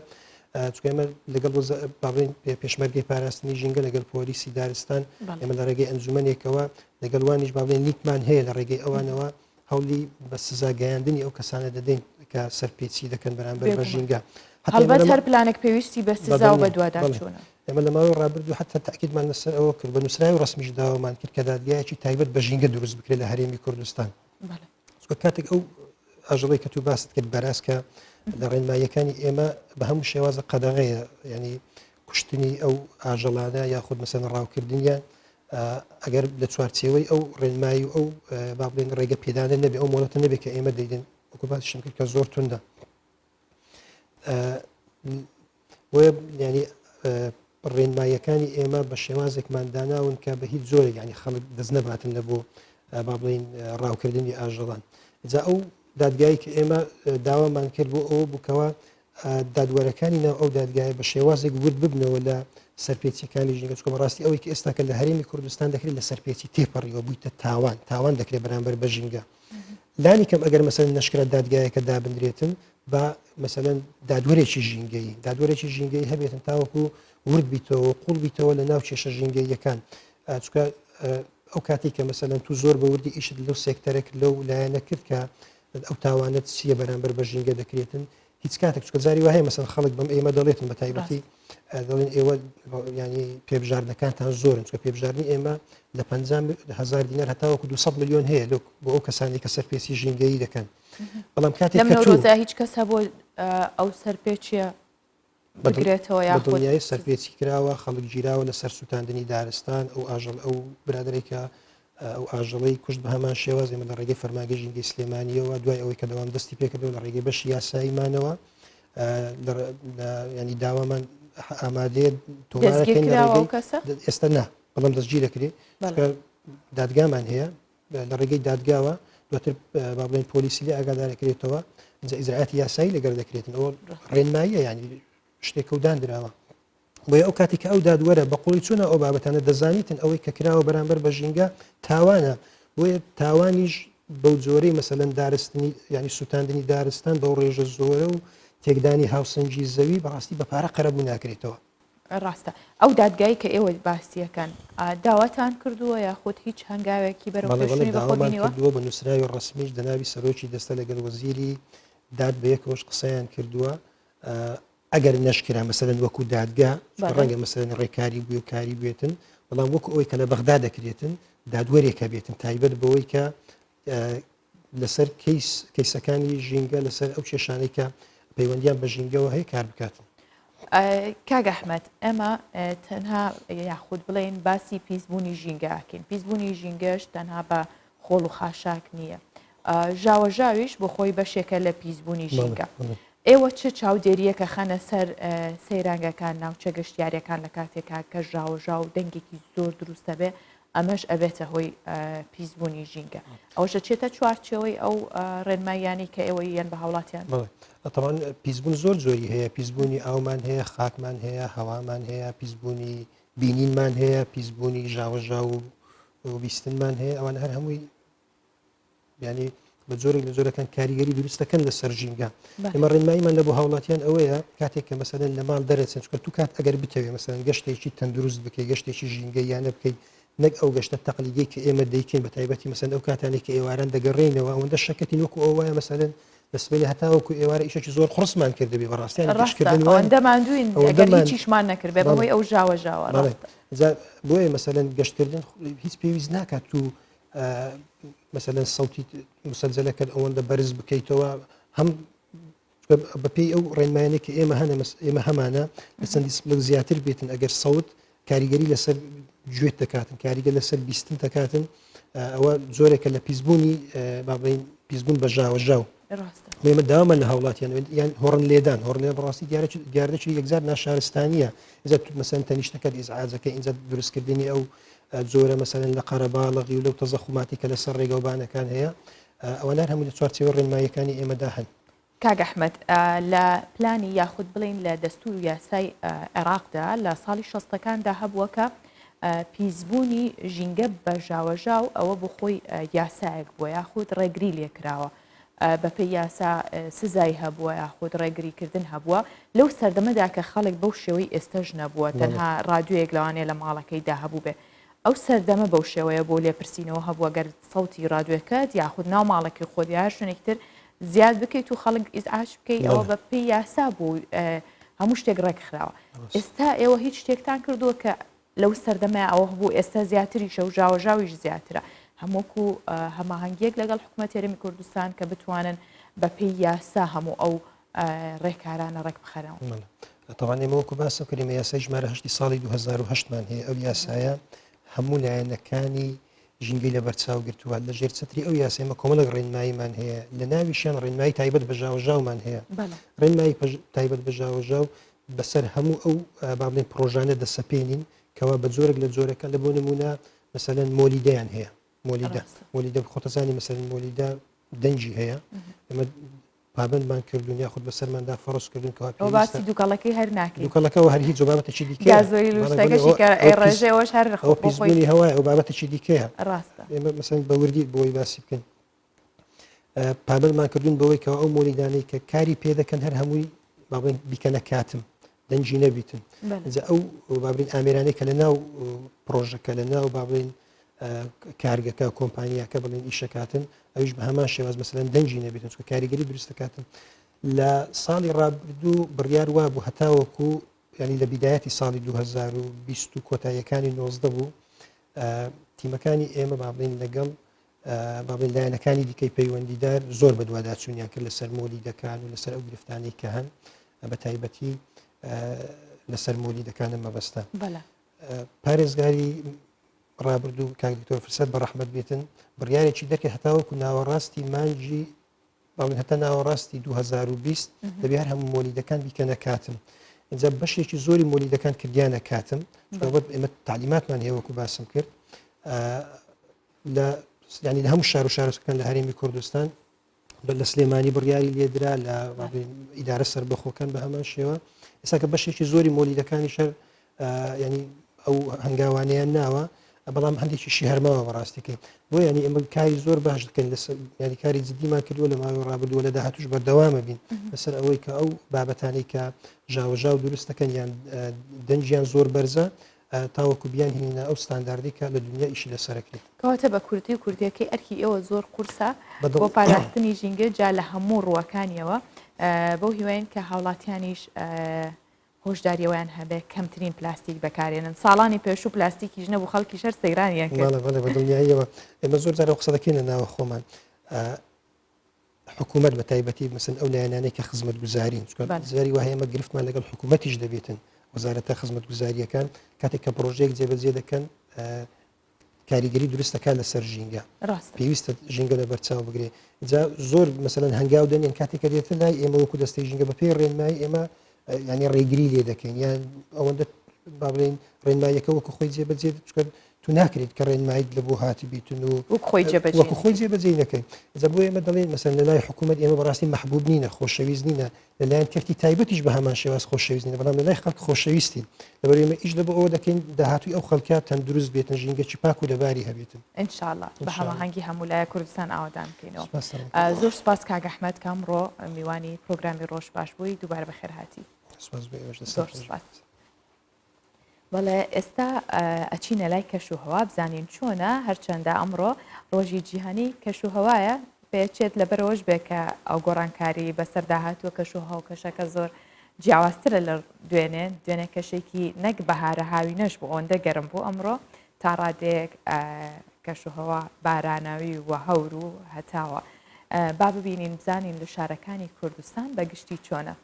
چکە ئێمە لەگەڵ باڵێن پێشمەرگەی پاراستنی ژینگە لەگەڵ پۆلیسی دارستان ئێمە لە ڕێگەی ئەنجومەنێکەوە لەگەڵ وانیش باڵێن نیکمان هەیە لە ڕێگەی ئەوانەوە هەوڵی بە سزاگەیاندنی ئەو کەسانە دەدەین کە سەرپێچی دەکەن بەرامبەر بە ژینگە هەڵبەت هەر پلانێک پێویستی بە سزا و بە دووادارچوونە ئێمە لە ماوەی ڕابردوو حتا تاکیدمان لەسەر ئەوە کرد بە نووسراوی ڕسمیش داوامان کرد کە دادگایەکی تایبەت بە ژینگە دروست بکرێت لە هەرێمی کوردستان کاتێک ئەو ئاژەڵی کە تو باست کرد بەراز کە لە ڕێنماییەکانی ئێمە بە هەموو شێوازە قەدەغەیە ینی کوشتنی ئەو ئاژەڵانە یاخود مەسەن ڕاوکردنیان ئەگەر لە چوارچێوەی ئەو ڕێنمایی و ئەو با بڵێن ڕێگە پێدانە نەبێ ئەو مۆڵەتە نەبێ کە ئێمە دەیدن وەکو باسیشم کرد کە زۆر توندە ینی ڕێنماییەکانی ئێمە بە شێوازێکمان داناون کە بە هیچ زۆرێک ینی خەڵک دەست نەباتن لە بۆ با بڵین ڕاوکردنی ئاژەڵان جا ئەو دادگایی کە ئێمە داوامان کرد بۆ ئەوە بووکەوە دادوەرەکانی ناو ئەو دادگایە بە شێوازێک ورد ببنەوە لە سەرپێچیەکانی ژینگە چکە بەڕاستی ئەوەی کە ئێستا کە لە هەرێمی کوردستان دەکرێت لە سەرپێچی تێپەڕیەوە بوویتە تاوان دەکرێت بەرامبەر بە ژینگە لانی کەم ئەگەر مەسەن نەشکرا دادگایەکە دابدرێتن بە مەسەن دادوەرێکی ژینگەی هەبێتن تاوەکو ورد بیتەوە قوڵ بیتەوە لە ناو کێشە ژینگەیەکان چکە ئەو کاتی کە مەسەن تو زۆر بە وردی ئیشت لەو سێکتەرێک لەو لایەنە کرد کە ئەو تاوانەت چیە بەرامبەر بە ژینگە دەکرێتن هیچ کاتێک چکە جاری وایە مەسەن خەڵک بەم ئێمە دەڵێتن بە تایبەتی دەڵێن ئێوە ینی پێبژاردنەکانتان زۆرن چکە پێبژاردننی ئێمە لە 50,000 دینار هەتاوەکو 200 میلیۆن هەیە بۆ ئەو کەسانی کە سەرپێچی ژینگەیی دەکەن بەڵام کاتێک نەورۆزە هیچ کەسە بۆ ئەو سەرپێچیە بگرێتەوە یاخۆنیایی سەرپێچی کراوە خەڵک گیراوە لە سەر سووتاندنی دارستان ئەو ئاژەڵ ئەو برادێکە ئەو ئاژەڵی کوشت بە هەمان شێواز ئێمە لە ڕێگەی فەرمانگەی ژینگەی سلێمانیەوە دوای ئەوەی کە دەوام دەستی پێکردەوە لە ڕێگەی بەشی یاساییمانەوە ینی داوامان ئامادەیە تۆمارەکەین ئێستا نا بەڵام دەستگیر دەکرێت دادگامان هەیە لە ڕێگەی دادگاوە دواتر با بڵێن پۆلیسی لێ ئاگادارەکرێتەوە ئیجراعاتی یاسایی لەگەڵ دەکرێتن ئەوە ڕێنماییە ینی شتێک و دانراوە بۆیە ئەو کاتی کە ئەو دادوەرە بە قوڵی چوونە ئەو بابەتانە دەزانیتن ئەوەی کە کراوە بەرامبەر بە ژینگە تاوانە بۆیە تاوانیش بەو جۆرەی مەسەلەن دارستنی ینی سووتاندنی دارستان بەو ڕێژە زۆرە و تێکدانی هاوسەنگی زەوی بەڕاستی بە پارە قەرەبوو ناکرێتەوە ڕاستە ئەو دادگای کە ئێوە باسیەکەن داواتان کردووە یاخود هیچ هەنگاوێکی بەرەو پێشووی داوامان بەخۆبینەوە کردووە بە نووسراوی ڕسمیش دەناوی سەرۆکی دەستە لەگەڵ وەزیری داد بە یەکەوەش قسەیان کردووە ئەگەر نەشکرا مەسەرەن وەکو دادگا ڕەنگە مەسەرەن ڕێکاری بووی و کاری بێتن بەڵام وەکو ئەوەی کە لە بەغدا دەکرێتن دادوەرێکە بێتن تایبەت بەوەی کە لەسەر کەیسەکانی ژینگە لەسەر ئەو کێشانەی کە پەیوەندیان بە ژینگەوە هەیە کار بکاتن. کاگە ئەحمەد ئێمە تەنها یاخود بڵێن باسی پیسبوونی ژینگەکەین پیسبوونی ژینگەش تەنها بە خۆڵ و خاشاک نییە ژاوەژاویش بۆ خۆی بەشێکە لە پیسبوونی ژینگە ئێوە چه چاودێریەکە خەنە سەر سەیرانگەکان ناوچە گەشتیاریەکان لە کاتێکا کە ژاوەژاو دەنگێکی زۆر دروستە بێ ئەمەش ئەبێتە هۆی پیسبوونی ژینگە ئەوشە چێتە چوارچەوەی ئەو ڕێنمایانی کە ئێوە یەن بە هاوڵاتیان ئەتەوان پیسبوون زۆر زۆری هەیە پیسبوونی ئاومان هەیە خاکمان هەیە هەوامان هەیە پیسبوونی بینینمان هەیە پیسبوونی ژاوەژاو و بیستنمان هەیە ئەوان هەر هەمووی ینی بە جۆرێک لە جۆرەکان کاریگەری دروستەکەن لە سەر ژینگە ئێمە ڕێنماییمان لە بۆ هاوڵاتیان ئەوەیە کاتێک کە مەسەرەن لە ماڵ دەرەچێت چکە تو کات ئەگەر بتەوێت مەسەرەن گەشتێکی تەندروست بکەی گەشتێکی ژینگە یانە بکەیت نەک ئەو گەشتە تەقلیدی کە ئێمە دەیکەین بە تایبەتی مەسەرەن ئەو کاتانێک کە ئێواران دەگەڕێنەوە ئەوەندە شەکەتی وەکو ئەو وایە مەسەرەن دەسبێت هەتاوەکو ئێوارە ئیشێکی زۆر خڕسمان کرد بێ بەڕاستیان دەماندوین ئەگەر هیچیشمان نەکرد بێ بەهۆی ئەو ژاوەژاوە بۆیە مەسەرەن گەشتکردن هیچ پێویست ناکات تو مثلا سەوتی مسەجلەکە ئەوەندە بەرز بکەیتەوە هەم بەپێی ئەو ڕێنمایانێک کە ئێمە هەمانە لە چەندی سپلک زیاتر بێتن ئەگەر سەوت کاریگەری لەسەر گوێت دەکاتن کاریگە لەسەر بیستن دەکاتن ئەوە زۆرێکە لە پیسبوونی باڵین پیسبوون بە ژاوەژاو ئێمە داوامان لە هاوڵاتیان یان هۆڕن لێدان هۆڕ لێ بەڕاستی دیارەکی یەکجار ناشارستانیە ئێزە مەسەن تەنیشتەکەت ئیزعاجەکە ئینجا دروستکردنی ئەو زۆرە مەسەرەن لە قەرەباڵغی و لەو تەزەخوماتی کە لەسەر ڕێگەوبانەکان هەیە ئەوانار هەموو لە چوارچێوە ڕێنماییەکانی ئێمەدا هەن. کاگە ئەحمەد لە پلانی یاخود بڵین لە دەستور و یاسای عێراقدا لە ساڵی 60ەکاندا هەبووە کە پیسبوونی ژینگە بە ژاوەژاو ئەوە بۆ خۆی یاسایەک بووە یاخود ڕێگری لێکراوە بەپێی یاسا سزای هەبووە یاخود ڕێگریکردن هەبووە لەو سەردەمەدا کە خەڵک بەو شێوەی ئێستەژ نەبووە تەنها ڕادیۆیەک لەوانەیە لە ماڵەکەیدا هەبوو بێ ئەو سەردەمە بەو شێوەیە بۆ لێپرسینەوە هەبووە گەر سەوتی ڕادیۆەکەت یاخود ناو ماڵەکەی خۆدیار شوێنێکتر زیاد بکەیت و خەڵک ئیزعاج بکەیت ئەوە بەپێی یاسا بوو هەموو شتێک ڕێکخراوە ئێستا ئێوە هیچ شتێکتان کردووە کە لەو سەردەمە ئەوە بوو ئێستا زیاتریشە و ژاوەژاویش زیاترە هەمووکو هەماهەنگیەک لەگەڵ حکوومەت هێرمی کوردستان کە بتوانن بەپێی یاسا هەموو ئەو ڕێکارانە ڕێک بخەرەوە. تەوان ئێمە وەکو باسم کردیم یاسای ژمارە 8 ساڵی 2008مان هەیە ئەو یاسایە هەموو لایەنەکانی ژینگەی لە بەرچاو گرتووە لە ژێر چتری ئەو یاسایمە کۆمەڵک ڕێنماییمان هەیە لە ناویشیان ڕێنمایی تایبەت بە ژاوەژاومان هەیە ڕێنمایی تایبەت بە ژاوەژاو بەسەر هەموو ئەو با بڵێن پرۆژانە دەسەپێنین کەوا بە جۆرێک لە جۆرەکە لە بۆ نمونە مەسەلەن مۆلیدەیان هەیە مۆلیدە خۆتەزانی مەسەلەن مۆلیدە دەنجی هەیە ئەمە پابندمان کردون یاخود بەسەرماندا فڕۆس کردون کەوا باسی دووکەڵەکەی هەر ناکەین دووکەڵەکەەوە هەر هیچ بابەتێکی دیکە ڕێژەوەش هەر پیسبوونی هەوای ئەو بابەتێکی دیکەیە ڕاستە ئێمە مەسەن بەوردی بۆی باسی بکەین پابندمان کردون بەوەی کەەوە ئەو مۆلیدانەی کە کاری پێ دەکەن هەر هەمووی باڵێن بیکەنە کاتم دەنجی نەبیتن ئەو بابرین ئامێرانەی کە لە ناو پرۆژەکە لە ناو بابڵین کارگەکە کۆمپانیاکە بڵێن ئیشەکاتن ئەوش بە هەمان شێواز مەسەلەن دەنجی نەبێتن چکە کاریگەری دروستەکاتن لە ساڵی ڕابردوو بڕیار وا بوو هەتاوەکو ینی لە بیدایەتی ساڵی 2020 کۆتاییەکانی 19 بوو تیمەکانی ئێمە بابڵین لەگەڵ بابڵین لایەنەکانی دیکەی پەیوەندیدار زۆر بە دوواداچوونیان کرد لەسەر مۆلیدەکان و لەسەر ئەو گرفتانەی کە هەن بە تایبەتی لەسەر مۆلیدەکانە مەبەستە پارێزگاری ڕابردوو کاکتۆر فرسەت بە ڕەحمەت بێتن بڕیارێکی دەکرد هەتاوەکو ناوەڕاستی مانجی باڵین هەتا ناوەڕاستی 2020 دەبێت هەموو مۆلیدەکان بیکەنە کاتم اینجا بەشێکی زۆری مۆلیدەکان کردیانە کاتم ئێمە تعلیماتمان هەیە وەکو باسم کرد ینی لە هەموو شار و شارەکان لە هەرێمی کوردستان لە سلێمانی بڕیاری لێدرا لە ئیدارە سەربەخۆکان بە هەمان شێوە ئێستا کە بەشێکی زۆری مۆلیدەکانی شەر ینی ئەو هەنگاوانیان ناوە بەڵام هەندێکیشی هەرماوە بەڕاستیکەی بۆ ینی ئەمە کاری زۆر باش دەکەن ینی کاری جددیمان کردووە لە ماوەی ڕابردووە لە داهاتوش بەردەوامە بین لەسەر ئەوەی کە ئەو بابەتانەی کە ژاوەژاو دروست دەکەن یان دەنجیان زۆر بەرزە تاوەکو بیان هینە ئەو ستانداردی کە لە دنیا ئیشی لەسەرەکرێت کەواتە بە کورتی و کوردیەکەی ئەرکی ئێوە زۆر قورسە بۆ پاراستنی ژینگە جا لە هەموو ڕووەکانیەوە بەو هیوایین کە هاوڵاتیانیش هۆشداریەوەیان هەبێ کەمترین پلاستیک بەکارێنن ساڵانی پێش و پلاستیکیش نەبوو خەڵکی شەر سەیرانیان کرد بە دڵنیاییەوە ئێمە زۆر جارە قسە دەکەین لە ناوە خۆمان حکوومەت بە تایبەتی مەسن ئەو لایەنانەی کە خزمەت گوزارین زاری وایە ئەمە گرفتمان لەگەڵ حکوومەتیش دەبێتن وەزارەتە خزمەت گوزاریەکان کاتێک کە پرۆژەیەک جێبەجێ دەکەن کاریگەری دروستەکان لەسەر ژینگە پێویستە ژینگە لە بەرچاو بگرێ زۆر مەسەلەن هەنگاو دەنێن کاتێککە دێتن لای ئێمە وەکو دەستەی ژینگە بە پێی ڕێنمایی ئێمە ینی ڕێگری لێ دەکەین یان ئەوەندە با بڵێن ڕێنماییەکە وەکو خۆی جێبەجێ تو ناکرێت کە ڕێنمایت لە بۆ هاتی بیتن و وەکو خۆی جێبەجێ نەکەین جا بۆ ئێمە دەڵێن مەسەن لە لای حکوومەت ئێمە بەڕاستی محبوب نینە خۆشەویست نینە لەلایەن کەرتی تایبەتیش بە هەمان شێواز خۆشەویست نینە بەڵام لە لای خەڵک خۆشەویستین لەبەر ئێمە ئیش لە بۆ ئەوە دەکەین داهاتووی ئەو خەڵکە تەندروست بێتن ژینگەی پاک و لەباری هەبێتن ئینشاءالله بە هەماهەنگی هەموو لایە کوردستان ئاوادان بکەینەوە زۆر سپاس کاک ئەحمەد کامڕۆ میوانی پرۆگرامی ڕۆژ باش بووی دووبارە بەخێر هاتی بەڵێ ئێستا ئەچینە لای کەش و هەوا بزانین چۆنە هەرچەندە ئەمڕۆ ڕۆژی جیهانی کەش و هەوایە پێچێت لەبەرەوەش بێ کە ئەو گۆڕانکاری بەسەر داهاتووە کەش و هەو کەشەکە زۆر جیاوازترە لە دوێنێ کەشێکی نەک بەهارە هاوینەش بوو ئەوەندە گەرم بوو ئەمڕۆ تا ڕادێک کەش و هەوا باراناوی وە هەور و هەتاوە با ببینین بزانین لە شارەکانی کوردستان بەگشتی چۆنە.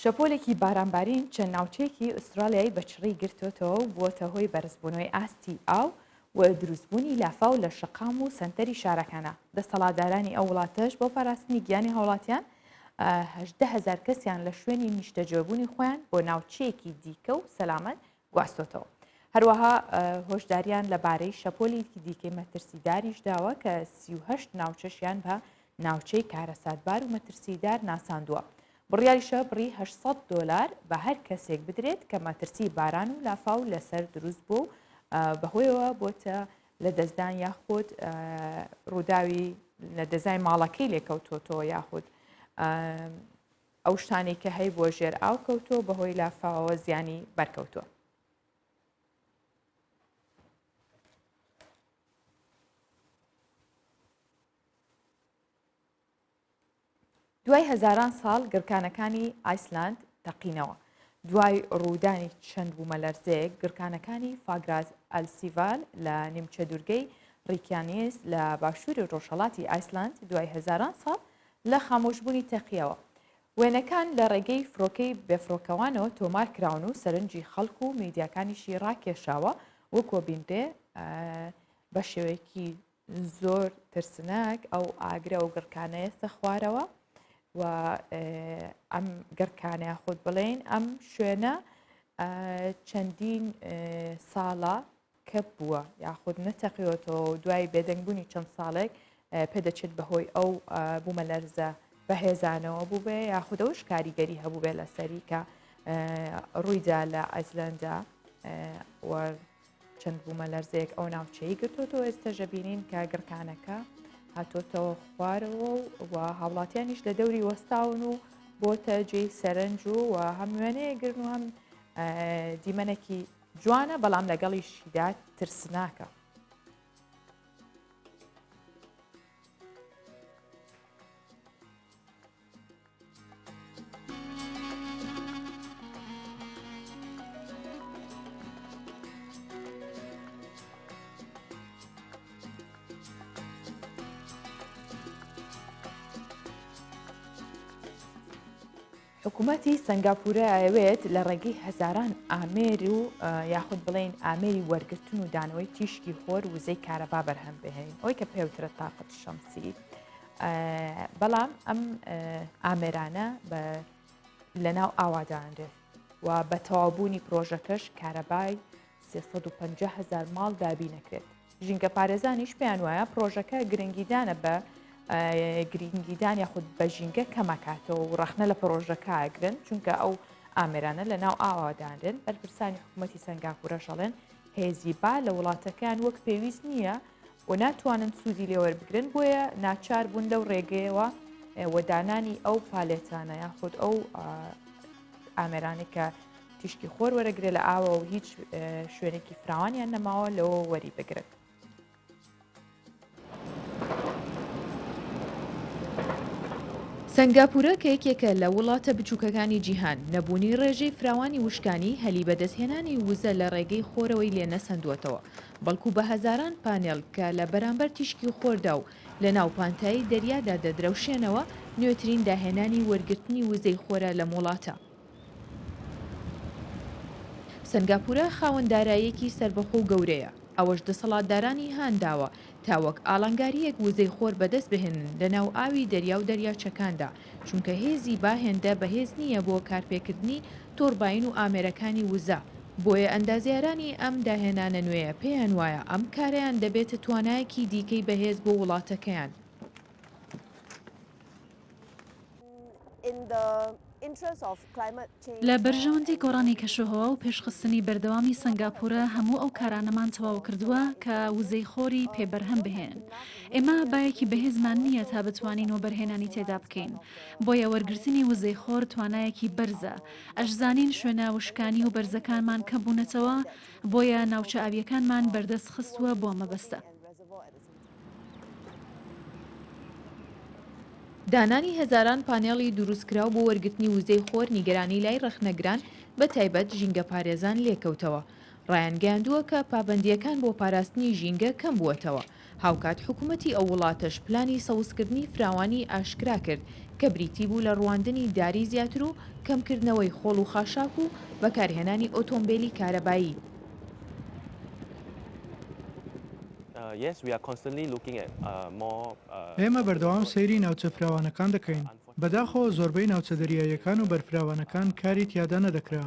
شەپۆلێکی بارانبارین چەند ناوچەیەکی ئوسترالیایی بەچڕی گرتوتەوە و بووەتە هۆی بەرزبوونەوەی ئاستی ئاو و دروستبوونی لافاو لە شقام و سەنتەری شارەکانە. دەسەڵاتدارانی ئەو وڵاتەش بۆ پاراستنی گیانی هاوڵاتیان 18,000 کەسیان لە شوێنی نیشتەجێبوونی خۆیان بۆ ناوچەیەکی دیکە و سەلامەت گواستوتەوە. هەروەها هۆشداریان لەبارەی شەپۆلی دیکەی مەترسیداریش داوە کە 38 ناوچەشیان بە ناوچەی کارەساتبار و مەترسیدار ناساندووە. بڕیاریشە بڕی $800 بە هەر کەسێک بدرێت کە مەترسی باران و لافاو لەسەر دروست بوو بەهۆیەوە بۆتە لە دەستدان یاخود ڕووداوی لە دەزای ماڵەکەی لێکەوتۆتەوە یاخود ئەو شتانی کە هەی بۆ ژێر ئاو کەوتۆ بەهۆی لافاوەوە زیانی بەرکەوتووە. دوای هەزاران ساڵ گرکانەکانی ئایسلاند تەقینەوە. دوای ڕوودانی چەند بوومەلەرزەیەک گرکانەکانی فاگراز ئەلسیڤال لە نیمچە دوورگەی ڕیکیانیس لە باشووری ڕۆژهەڵاتی ئایسلاند دوای هەزاران ساڵ لە خامۆشبوونی تەقیەوە. وێنەکان لە ڕێگەی فرۆکەی بێفرۆکەوانەوە تۆمار کراون و سەرنجی خەڵک و میدیاکانیشی ڕاکێشاوە وەکۆ بینرێ بە شێوەیەکی زۆر ترسناک ئەو ئاگرە و گرکانەیەستە خوارەوە و ئەم گەرکانەیە خۆت بڵێن ئەم شوێنە چەندین ساڵە کەپ بووە یاخود نەتەقیوەتەوە و دوای بێدەنگبوونی چەند ساڵێک پێدەچێت بەهۆی ئەو بوومەلەرزە بەهێزانەوە بوو بێ یاخود ئەوش کاریگەری هەبوو بێ لەسەری کە ڕوویدا لە ئایسلەندا چەند بوومەلەرزەیەک ئەو ناوچەی گرتوتەوە ئێستاژە بینین کە گرکانەکە هاتۆتەوە خوارەوە و هاوڵاتیانیش لە دەوری وەستاون و بۆتە جێی سەرنج و هەم وێنەیە گرن و هەم دیمەنێکی جوانە بەڵام لەگەڵیشیدا ترسناکە. حکوومەتی سنگاپورە ئەوێت لە ڕێگەی هەزاران ئامێر و یاخود بڵێن ئامێری وەرگرتن و دانەوەی تیشکی خۆر وزەی کارەبا بەرهەم بهێن ئەوەی کە پێوترە تاقەت شەمسی بەڵام ئەم ئامێرانە لە ناو ئاوادانرێت و بە تەواوبوونی پرۆژەکەش کارەبای 350,000 ماڵ دابی نەکرێت. ژینگە پارێزانیش پێیان وایە پرۆژەکە گرنگیدانە بە گرنگیدان یاخود بە ژینگە کەمەکاتەوە و ڕەخنە لە پرۆژەکە ئاگرن چونکە ئەو ئامێرانە لە ناو ئاوادانرن. بەرپرسانی حکوومەتی سنگاپورە شەڵێن هێزی با لە وڵاتەکان وەک پێویست نییە و ناتوانن سوودی لێوەربگرن بۆیە ناچار بوون لەو ڕێگەیەوە وەدانانی ئەو پالێتانە یاخود ئەو ئامێرانی کە تیشکی خۆر وەرەگرێت لە ئاوە و هیچ شوێنێکی فراوانیان نەماوە لەوە وەری بگرن. سنگاپورە کە یەکێکە لە وڵاتە بچووکەکانی جیهان نەبوونی ڕێژەی فراوانی وشکانی هەلی بەدەستهێنانی وزە لە ڕێگەی خۆرەوەی لێ نەسەندوێتەوە بەڵکو بە هەزاران پانێڵ کە لە بەرامبەر تیشکی خۆردا و لە ناو پانتایی دەریادا دەدرەوشێنەوە نوێترین داهێنانی وەرگرتنی وزەی خۆرە لە وڵاتە. سنگاپورە خاوەندارایەکی سەربەخۆ و گەورەیە ئەوەش دەسەڵاتدارانی هانداوە تاوەک ئاڵنگاریەک وزەی خۆر بەدەست بهێنن لە ناو ئاوی دەریا و دەریاچەکاندا چونکە هێزی باهێندە بەهێز نییە بۆ کارپێکردنی تۆڕباین و ئامێرەکانی وزە بۆیە ئەندازیارانی ئەم داهێنانە نوێیە پێیان وایە ئەم کارەیان دەبێتە توانایەکی دیکەی بەهێز بۆ وڵاتەکەیان. لە بەرژەوەندی گۆڕانی کەشوهەوا و پێشخستنی بەردەوامی سنگاپورە هەموو ئەو کارانەمان تەواو کردووە کە وزەی خۆری پێبەرهەم بهێن. ئێمە بایەکی بەهێزمان نییە تا بتوانین و بەرهێنانی تێدا بکەین. بۆیە وەرگرتنی وزەی خۆر توانایەکی بەرزە. ئەشزانین شوێنە وشکانی و بەرزەکانمان کەمبوونەتەوە بۆیە ناوچە ئاویەکانمان بەردەست خستووە بۆ مەبەستە. دانانی هەزاران پانێڵی دروستکراو بۆ وەرگرتنی وزەی خۆر نیگەرانی لای ڕەخنەگران بە تایبەت ژینگە پارێزان لێکەوتەوە. ڕایانگەاندووە کە پابەندیەکان بۆ پاراستنی ژینگە کەم بووەتەوە. هاوکات حکوومەتی ئەو وڵاتەش پلانی سەوزکردنی فراوانی ئاشکرا کرد کە بریتی بوو لە ڕواندنی داری زیاتر و کەمکردنەوەی خۆڵ و خاشاک و بەکارهێنانی ئۆتۆمبیلی کارەبایی. ئێمە بەردەوام سەیری ناوچە فراوانەکان دەکەین. بەداخەوە زۆربەی ناوچە دەریاییەکان و بەرفراوانەکان کاری تیادا نەدەکرا.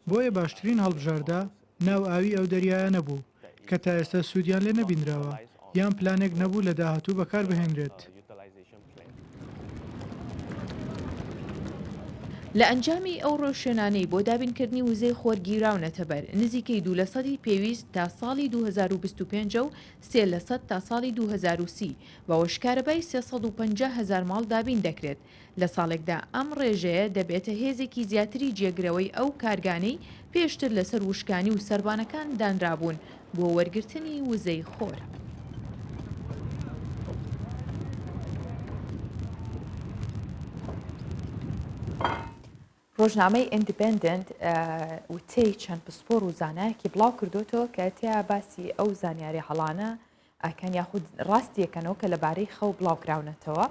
بۆیە باشترین هەڵبژاردە ناو ئاوی ئەو دەریایە نەبوو کە تا ئێستا سوودیان لێ نەبینراوە یان پلانێک نەبوو لە داهاتوو بەکار بهێنرێت. لە ئەنجامی ئەو ڕۆژشێنانەی بۆ دابینکردنی وزەی خۆر گیراونەتە بەر نزیکەی 2% پێویست تا ساڵی 2025 و 3% تا ساڵی 2030 بە وشکارەبای 350,000 ماڵ دابین دەکرێت. لە ساڵێکدا ئەم ڕێژەیە دەبێتە هێزێکی زیاتری جێگرەوەی ئەو کارگانەی پێشتر لەسەر وشکانی و سەربانەکان دانرابوون بۆ وەرگرتنی وزەی خۆر. ڕۆژنامەی ئیندیپندنت وتەی چەند پسپۆر و زانایەکی بڵاو کردوتەوە کە تیا باسی ئەو زانیاری هەڵانە ئەکەن یاخود ڕاستیەکەنەوە کە لەبارەی خەو بڵاوکراونەتەوە.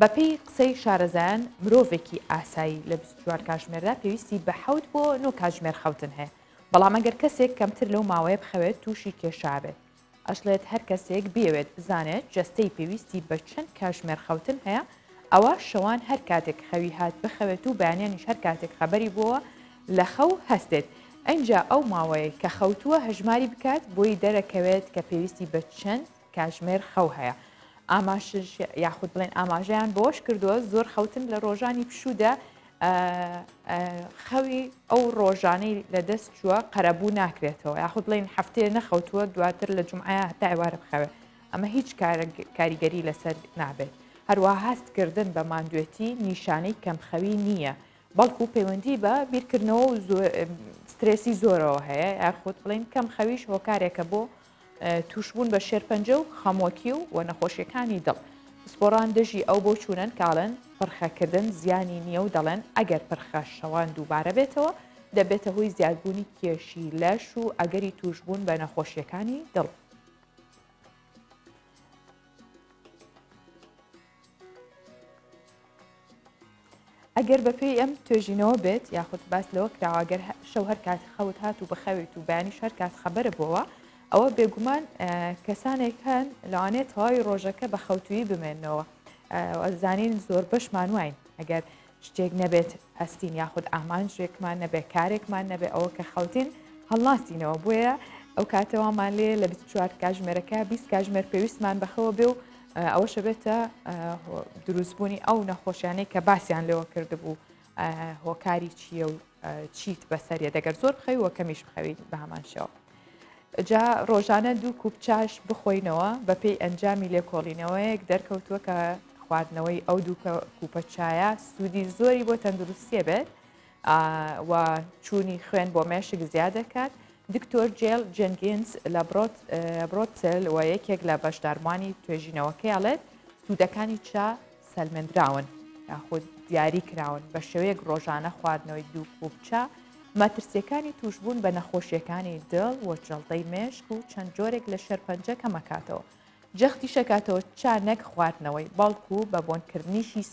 بەپێی قسەی شارەزایان مرۆڤێکی ئاسایی لە 24 کاتژمێردا پێویستی بە 7 بۆ 9 کاتژمێر خەوتن هەیە، بەڵام ئەگەر کەسێک کەمتر لەو ماوەیە بخەوێت تووشی کێشابێت. ئەشڵێت هەر کەسێک بێوێت بزانێت جەستەی پێویستی بە چەند کاتژمێر خەوتن هەیە، ئەوە شەوان هەر کاتێک خەوی هات بخەوێت و بەیانیانیش هەر کاتێک خەبەری بووە لە خەو هەستێت. ئەنجا ئەو ماوەیە کە خەوتووە هەژماری بکات بۆی دەرەکەوێت کە پێویستی بە چەند کاتژمێر خەو هەیە. ئاماژش یاخود بڵێن ئاماژەیان بۆش کردووە زۆر خەوتن لە ڕۆژانی پشوودا خەوی ئەو ڕۆژانەی لە دەست چووە قەرەبوو ناکرێتەوە، یاخود بڵێن هەفتەیە نەخەوتووە دواتر لە جومعەیە هەتا ئێوارە بخەوێت، ئەمە هیچ کاریگەری لەسەر نابێت. هەروە هەستکردن بە ماندوێتی نیشانەی کەمخەوی نییە، بەڵکو پەیوەندی بە بیرکردنەوە و سترێسی زۆرەوە هەیە، یاخود بڵێن کەم خەویش هۆکارێکە بۆ تووشبوون بە شێرپەنجە و خەمۆکی و نەخۆشیەکانی دڵ. پسپۆران دژی ئەو بۆ چوونن کاڵن پرخەکردن زیانی نییە و دەڵێن ئەگەر پرخە شەوان دووبارە بێتەوە دەبێتە هۆی زیادبوونی کێشی لەش و ئەگەری تووشبوون بە نەخۆشیەکانی دڵ. ئەگەر بەپێی ئەم توێژینەوە بێت یاخود باس لەوە کراوەگەر شەو هەر کات خەوت هات و بخەوێت و بەیانیش هەر کات خەبەرە بۆەوە، ئەوە بێگومان کەسانێک هەن لەوانێت تەواوی ڕۆژەکە بە خەوتویی بمێنەوە. زانین زۆر بەشمان واین ئەگەر شتێک نەبێت هەستین یاخود ئامانجێکمان نەبێت کارێکمان نەبێت ئەوە کە خەوتین هەڵناسینەوە بۆیە ئەو کاتەوەمان لێ لە 24 کاتژمێرەکە 20 کاتژمێر پێویستمان بەخەوە بێ و ئەوەشە بێتە دروستبوونی ئەو نەخۆشیانەی کە باسییان لێوە کردبوو هۆکاری چییە و چیت بەسەریە دەگەر زۆر بخەوی وە کەمیش بخەوی بە هەمانشەوە. جا ڕۆژانە 2 کوب چاش بخۆینەوە بەپێی ئەنجامی لێکۆڵینەوەیەک دەرکەوتووە کە خواردنەوەی ئەو 2 کوپە چایە سوودی زۆری بۆ تەندروستیە بێت و چوونی خوێن بۆ مێشک زیاد دەکات. دکتۆر جێل جنگینز لە برۆتسل و یەکێک لە بەشداربوانی توێژینەوەکەیڵێت سوودەکانی چا سەلمێنراون یاخود دیاری کراون بە شێوەیەک ڕۆژانە خواردنەوەی 2 کوب چا مەترسیەکانی توشبوون بە نەخۆشیەکانی دڵ و جەڵتەی مێشک و چەند جۆرێک لە شێرپەنجە کەمەکاتەوە. جەختی شەکاتەوە چا نەک خواردنەوەی بەڵکو بە بۆنکردنیشی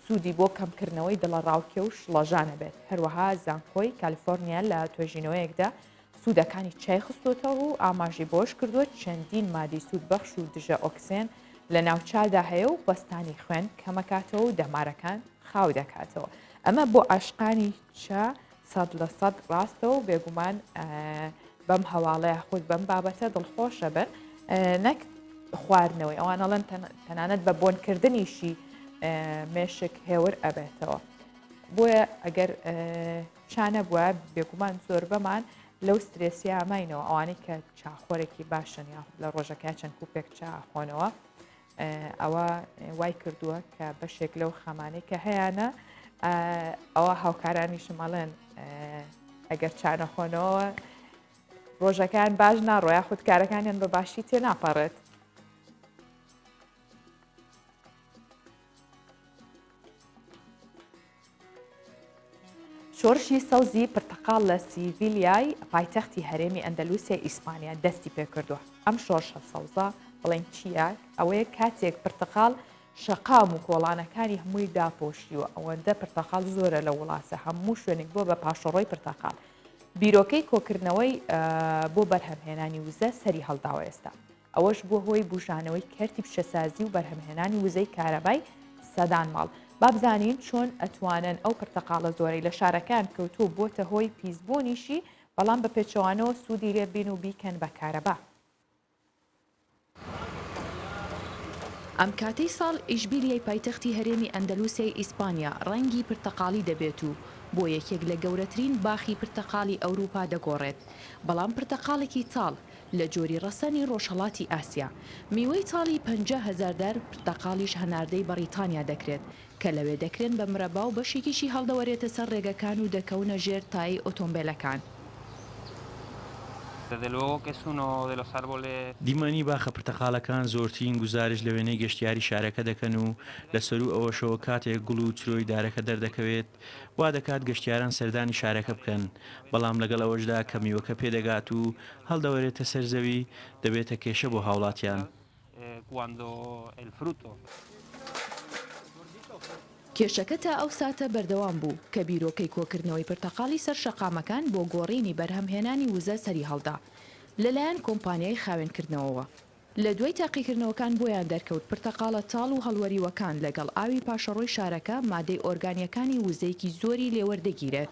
سوودی بۆ کەمکردنەوەی دڵە ڕاوکێ و شڵەژانە بێت. هەروەها زانکۆی کالیفۆرنیا لە توێژینەوەیەکدا سوودەکانی چای خستوتەوە و ئاماژی بۆش کردووە چەندین مادی سوود بەخش و دژە ئۆکسێن لە ناوچادا هەیە و بەستانی خوێن کەمەکاتەوە و دەمارەکان خاو دەکاتەوە. ئەمە بۆ عاشقانی چا 100% ڕاستەوە و بێگومان بەم هەواڵەیە خود بەم بابەتە دڵخۆشە بن نەک خواردنەوەی ئەوانەڵەن تەنانەت بە بۆنکردنیشی مێشک هێور ئەبێتەوە. بۆیە ئەگەر چانە بووە بێگومان زۆر بەمان لەو سترێسی ئاماینەوە ئەوانەی کە چاخۆرێکی باشن یا لە ڕۆژەکە چەند کوپێک چاخۆنەوە ئەوە وای کردووە کە بەشێک لەو خەمانەی کە هەیەە ئەوە هاوکارانی شماڵێن ئەگەر چانەخۆنەوە ڕۆژەکان باش ناڕۆیا خودکارەکانیان بە باشی تێ ناپەڕێت. شۆڕشی سەوزی پرتەقاڵ لە سیڤیلیای پایتەختی هەرێمی ئەندەلوسیای ئیسپانیا دەستی پێ کردووە. ئەم شۆڕشە سەوزە بڵێن چییە؟ ئەوەیە کاتێک پرتەقاڵ شەقام و کۆڵانەکانی هەمووی داپۆشیوە ئەوەندە پرتەقاڵ زۆرە لە وڵاتە هەموو شوێنێک بۆ بە پاشەڕۆی پرتەقاڵ. بیرۆکەی کۆکردنەوەی بۆ بەرهەمهێنانی وزە سەری هەڵداوە ئێستا. ئەوەش بۆ هۆی بژانەوەی کەرتی پیشەسازی و بەرهەمهێنانی وزەی کارەبای سەدان ماڵ. با بزانین چۆن ئەتوانن ئەو پرتەقاڵە زۆرەی لە شارەکان کەوتووە بۆتە هۆی پیسبوونیشی بەڵام بە پێچەوانەوە سوودی لێ بین و بیکەن بە کارەبا. ئەم کاتەی ساڵ ئیشبیلیای پایتەختی هەرێمی ئەندەلوسیای ئیسپانیا ڕەنگی پرتەقاڵی دەبێت و بۆ یەکێک لە گەورەترین باخی پرتەقاڵی ئەوروپا دەگۆڕێت. بەڵام پرتەقاڵێکی تاڵ لە جۆری ڕەسەنی ڕۆژهەڵاتی ئاسیا. میوەی تاڵی 50,000 دار پرتەقاڵیش هەناردەی بەریتانیا دەکرێت کە لەوێ دەکرێن بە مرەبا و بەشێکیشی هەڵدەوەرێتە سەر ڕێگەکان و دەکەونە ژێر تای ئۆتۆمبیلەکان. دیمەنی باخە پرتەقاڵەکان زۆرترین گوزارش لە وێنەی گەشتیاری شارەکە دەکەن و لەسەر و ئەوەشەوە کاتێک گوڵ و چرۆی دارەکە دەردەکەوێت وا دەکات گەشتیاران سەردانی شارەکە بکەن، بەڵام لەگەڵ ئەوەشدا کە میوەکە پێدەگات و هەڵدەوەرێتە سەرزەوی دەبێتە کێشە بۆ هاوڵاتیان. کێشەکە تا ئەو ساتە بەردەوام بوو کە بیرۆکەی کۆکردنەوەی پرتەقاڵی سەر شەقامەکان بۆ گۆڕینی بەرهەمهێنانی وزە سەری هەڵدا لەلایەن کۆمپانیای خاوێنکردنەوەوە. لە دوای تاقیکردنەوەکان بۆیان دەرکەوت پرتەقاڵە تاڵ و هەڵوەریوەکان لەگەڵ ئاوی پاشەڕۆی شارەکە مادەی ئۆرگانیەکانی وزەیەکی زۆری لێوەردەگیرێت.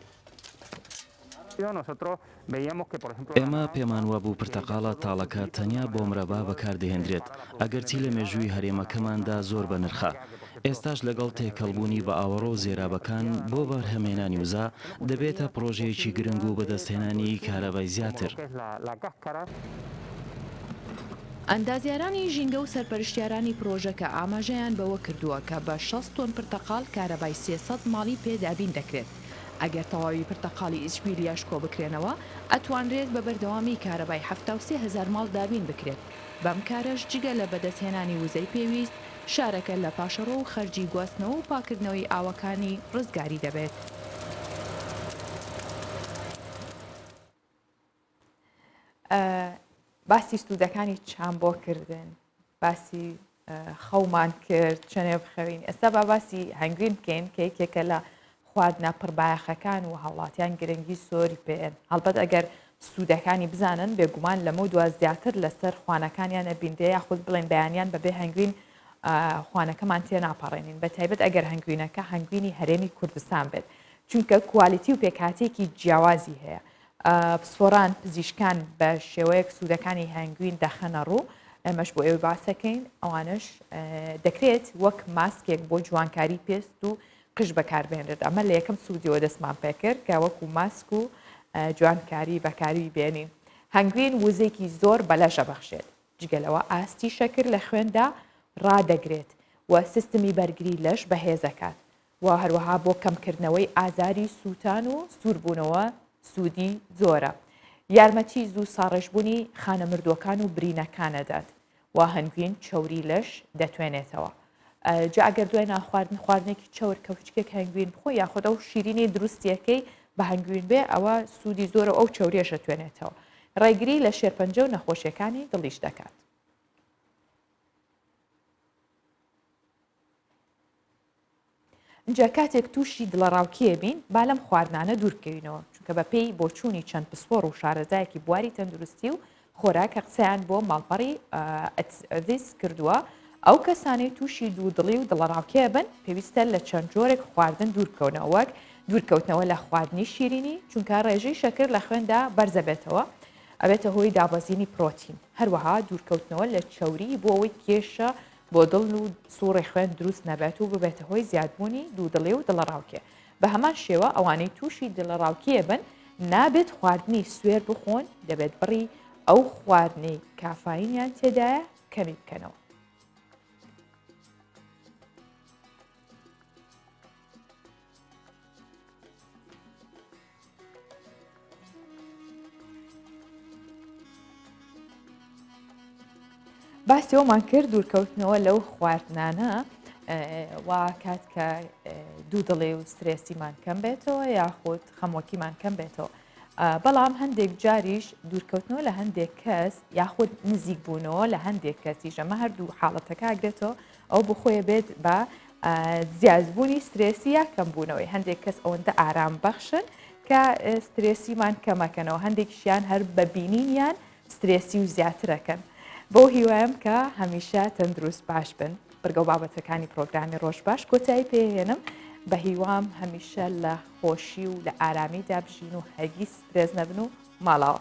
ئێمە پێمان وابوو پرتەقاڵە تاڵەکە تەنیا بۆ مرەبا بەکاردەهێنرێت ئەگەرچی لە مێژووی هەرێمەکەماندا زۆر بە نرخە. ئێستاش لەگەڵ تێکەڵبوونی بە ئاوەڕۆ و زێرابەکان بۆ بەرهەمێنانی وزە دەبێتە پرۆژەیەکی گرنگ و بەدەستهێنانی کارەبای زیاتر. ئەندازیارانی ژینگە و سەرپەرشتیارانی پرۆژەکە ئاماژەیان بەوە کردووە کە بە 6 تۆن پرتەقاڵ کارەبای 300 ماڵی پێدابین دەکرێت. ئەگەر تەواوی پرتەقاڵی ئیسپیلیاش کۆ بکرێنەوە ئەتوانرێت بە بەردەوامی کارەبای 73,000 ماڵ دابین بکرێت. بەم کارەش جگە لە بەدەستهێنانی وزەی پێویست شارەکە لە پاشەڕۆ و خەرجی گواستنەوە و پاکردنەوەی ئاوەکانی ڕزگاری دەبێت. باسی سوودەکانی چامبۆکردن، باسی خەومان کرد چەنێ بخەوین. ئێستا با باسی هەنگرین بکەین کە یەکێکە لە خواردنە پڕبایەخەکان و هەوڵاتیان گرنگی سۆری پێن. هەڵبەت ئەگەر سوودەکانی بزانن بێگومان لەمە دووە زیاتر لەسەر خوانەکانیان ئەبیندێ یاخود بڵێن بەیانیان بەبێ هەنگرین خوانەکەمان تێ ناپەڕێنین بە تایبەت ئەگەر هەنگوینەکە هەنگوینی هەرێمی کوردستان بێت چونکە کوالیتی و پێکاتێکی جیاوازی هەیە. پسپۆران پزیشکان بە شێوەیەک سوودەکانی هەنگوین دەخەنە ڕوو ئەمەش بۆ ئێوە باسەکەین ئەوانش دەکرێت وەک ماسکێک بۆ جوانکاری پێست و قژ بەکاربێنرێت. ئەمە لە یەکەم سوودیەوە دەستمان پێکرد کە وەکو ماسک و جوانکاری بەکاری بێنین. هەنگوین وزێکی زۆر بەلەژە بەخشێت جگەلەوە ئاستی شەکر لە خوێندا ڕادەگرێت و سیستمی بەرگری لەش بەهێزەکات و هەروەها بۆ کەمکردنەوەی ئازاری سووتان و سووربوونەوە سوودی زۆرە. یارمەتی زوو ساڕێژبوونی خانە مردووەکان و برینەکانەدات و هەنگوین چەوری لەش دەتوێنێتەوە. جا ئەگەر دوای ناخواردن خواردنێکی چەور کەوچکێک هەنگوین بخۆ یاخۆدە و شیرینی دروستیەکەی بە هەنگوین بێ ئەوە سوودی زۆرە ئەو چەوریەش دەتوێنێتەوە. ڕێگری لە شێرپەنجە و نەخۆشیەکانی دڵیش دەکات. جا کاتێک تووشی دڵەڕاوکیە بین با لەم خواردنانە دوورکەوینەوە چونکە بە پێی بۆچوونی چەند پسپۆڕ و شارەزایەکی بواری تەندروستی و خۆراکە قسەیان بۆ ماڵپەڕی ئەدیس کردووە ئەو کەسانەی تووشی دوودڵی و دڵەڕاوکیە بن پێویستە لە چەند جۆرێک خواردن دوورکەونەوە وەک دوورکەوتنەوە لە خواردنی شیرینی چونکە ڕێژەی شەکر لە خوێندا بەرزە بێتەوە ئەبێتە هۆی دابەزینی پرۆتین. هەروەها دوورکەوتنەوە لە چەوری بۆ ئەوەی کێشە بۆ دڵ و سوڕی خوێن دروست نەبێت و ببێتە هۆی زیادبوونی دوودڵی و دڵەڕاوکێ. بە هەمان شێوە ئەوانەی تووشی دڵەڕاوکیە بن نابێت خواردنی سوێر بخۆن دەبێت بڕی ئەو خواردنەی کافاینیان تێدایە کەمی بکەنەوە. باسی ئەومان کرد دوورکەوتنەوە لەو خواردنانە وا کات کە دوودڵێ و سترێسیمان کەم بێتەوە یاخود خەمۆکیمان کەم بێتەوە. بەڵام هەندێک جاریش دوورکەوتنەوە لە هەندێک کەس یاخود نزیک بوونەوە لە هەندێک کەسی ژەمە هەردوو حاڵەتەکە ئاگرێتەوە ئەو بخۆیە بێت بە زیادبوونی سترێسی یا کەمبوونەوەی. هەندێک کەس ئەوەندە ئارام بەخشن کە سترێسیمان کەمەکەنەوە هەندێکیشیان هەر بەبینینیان سترێسی و زیاترەکەن. بۆ هیوایم کە هەمیشە تەندروست باش بن بەرگە و بابەتەکانی پرۆگرامی ڕۆژ باش کۆتایی پێهێنم بە هیوام هەمیشە لە خۆشی و لە ئارامی دابژین و هەرگیز سترێس نەبن و ماڵاوە.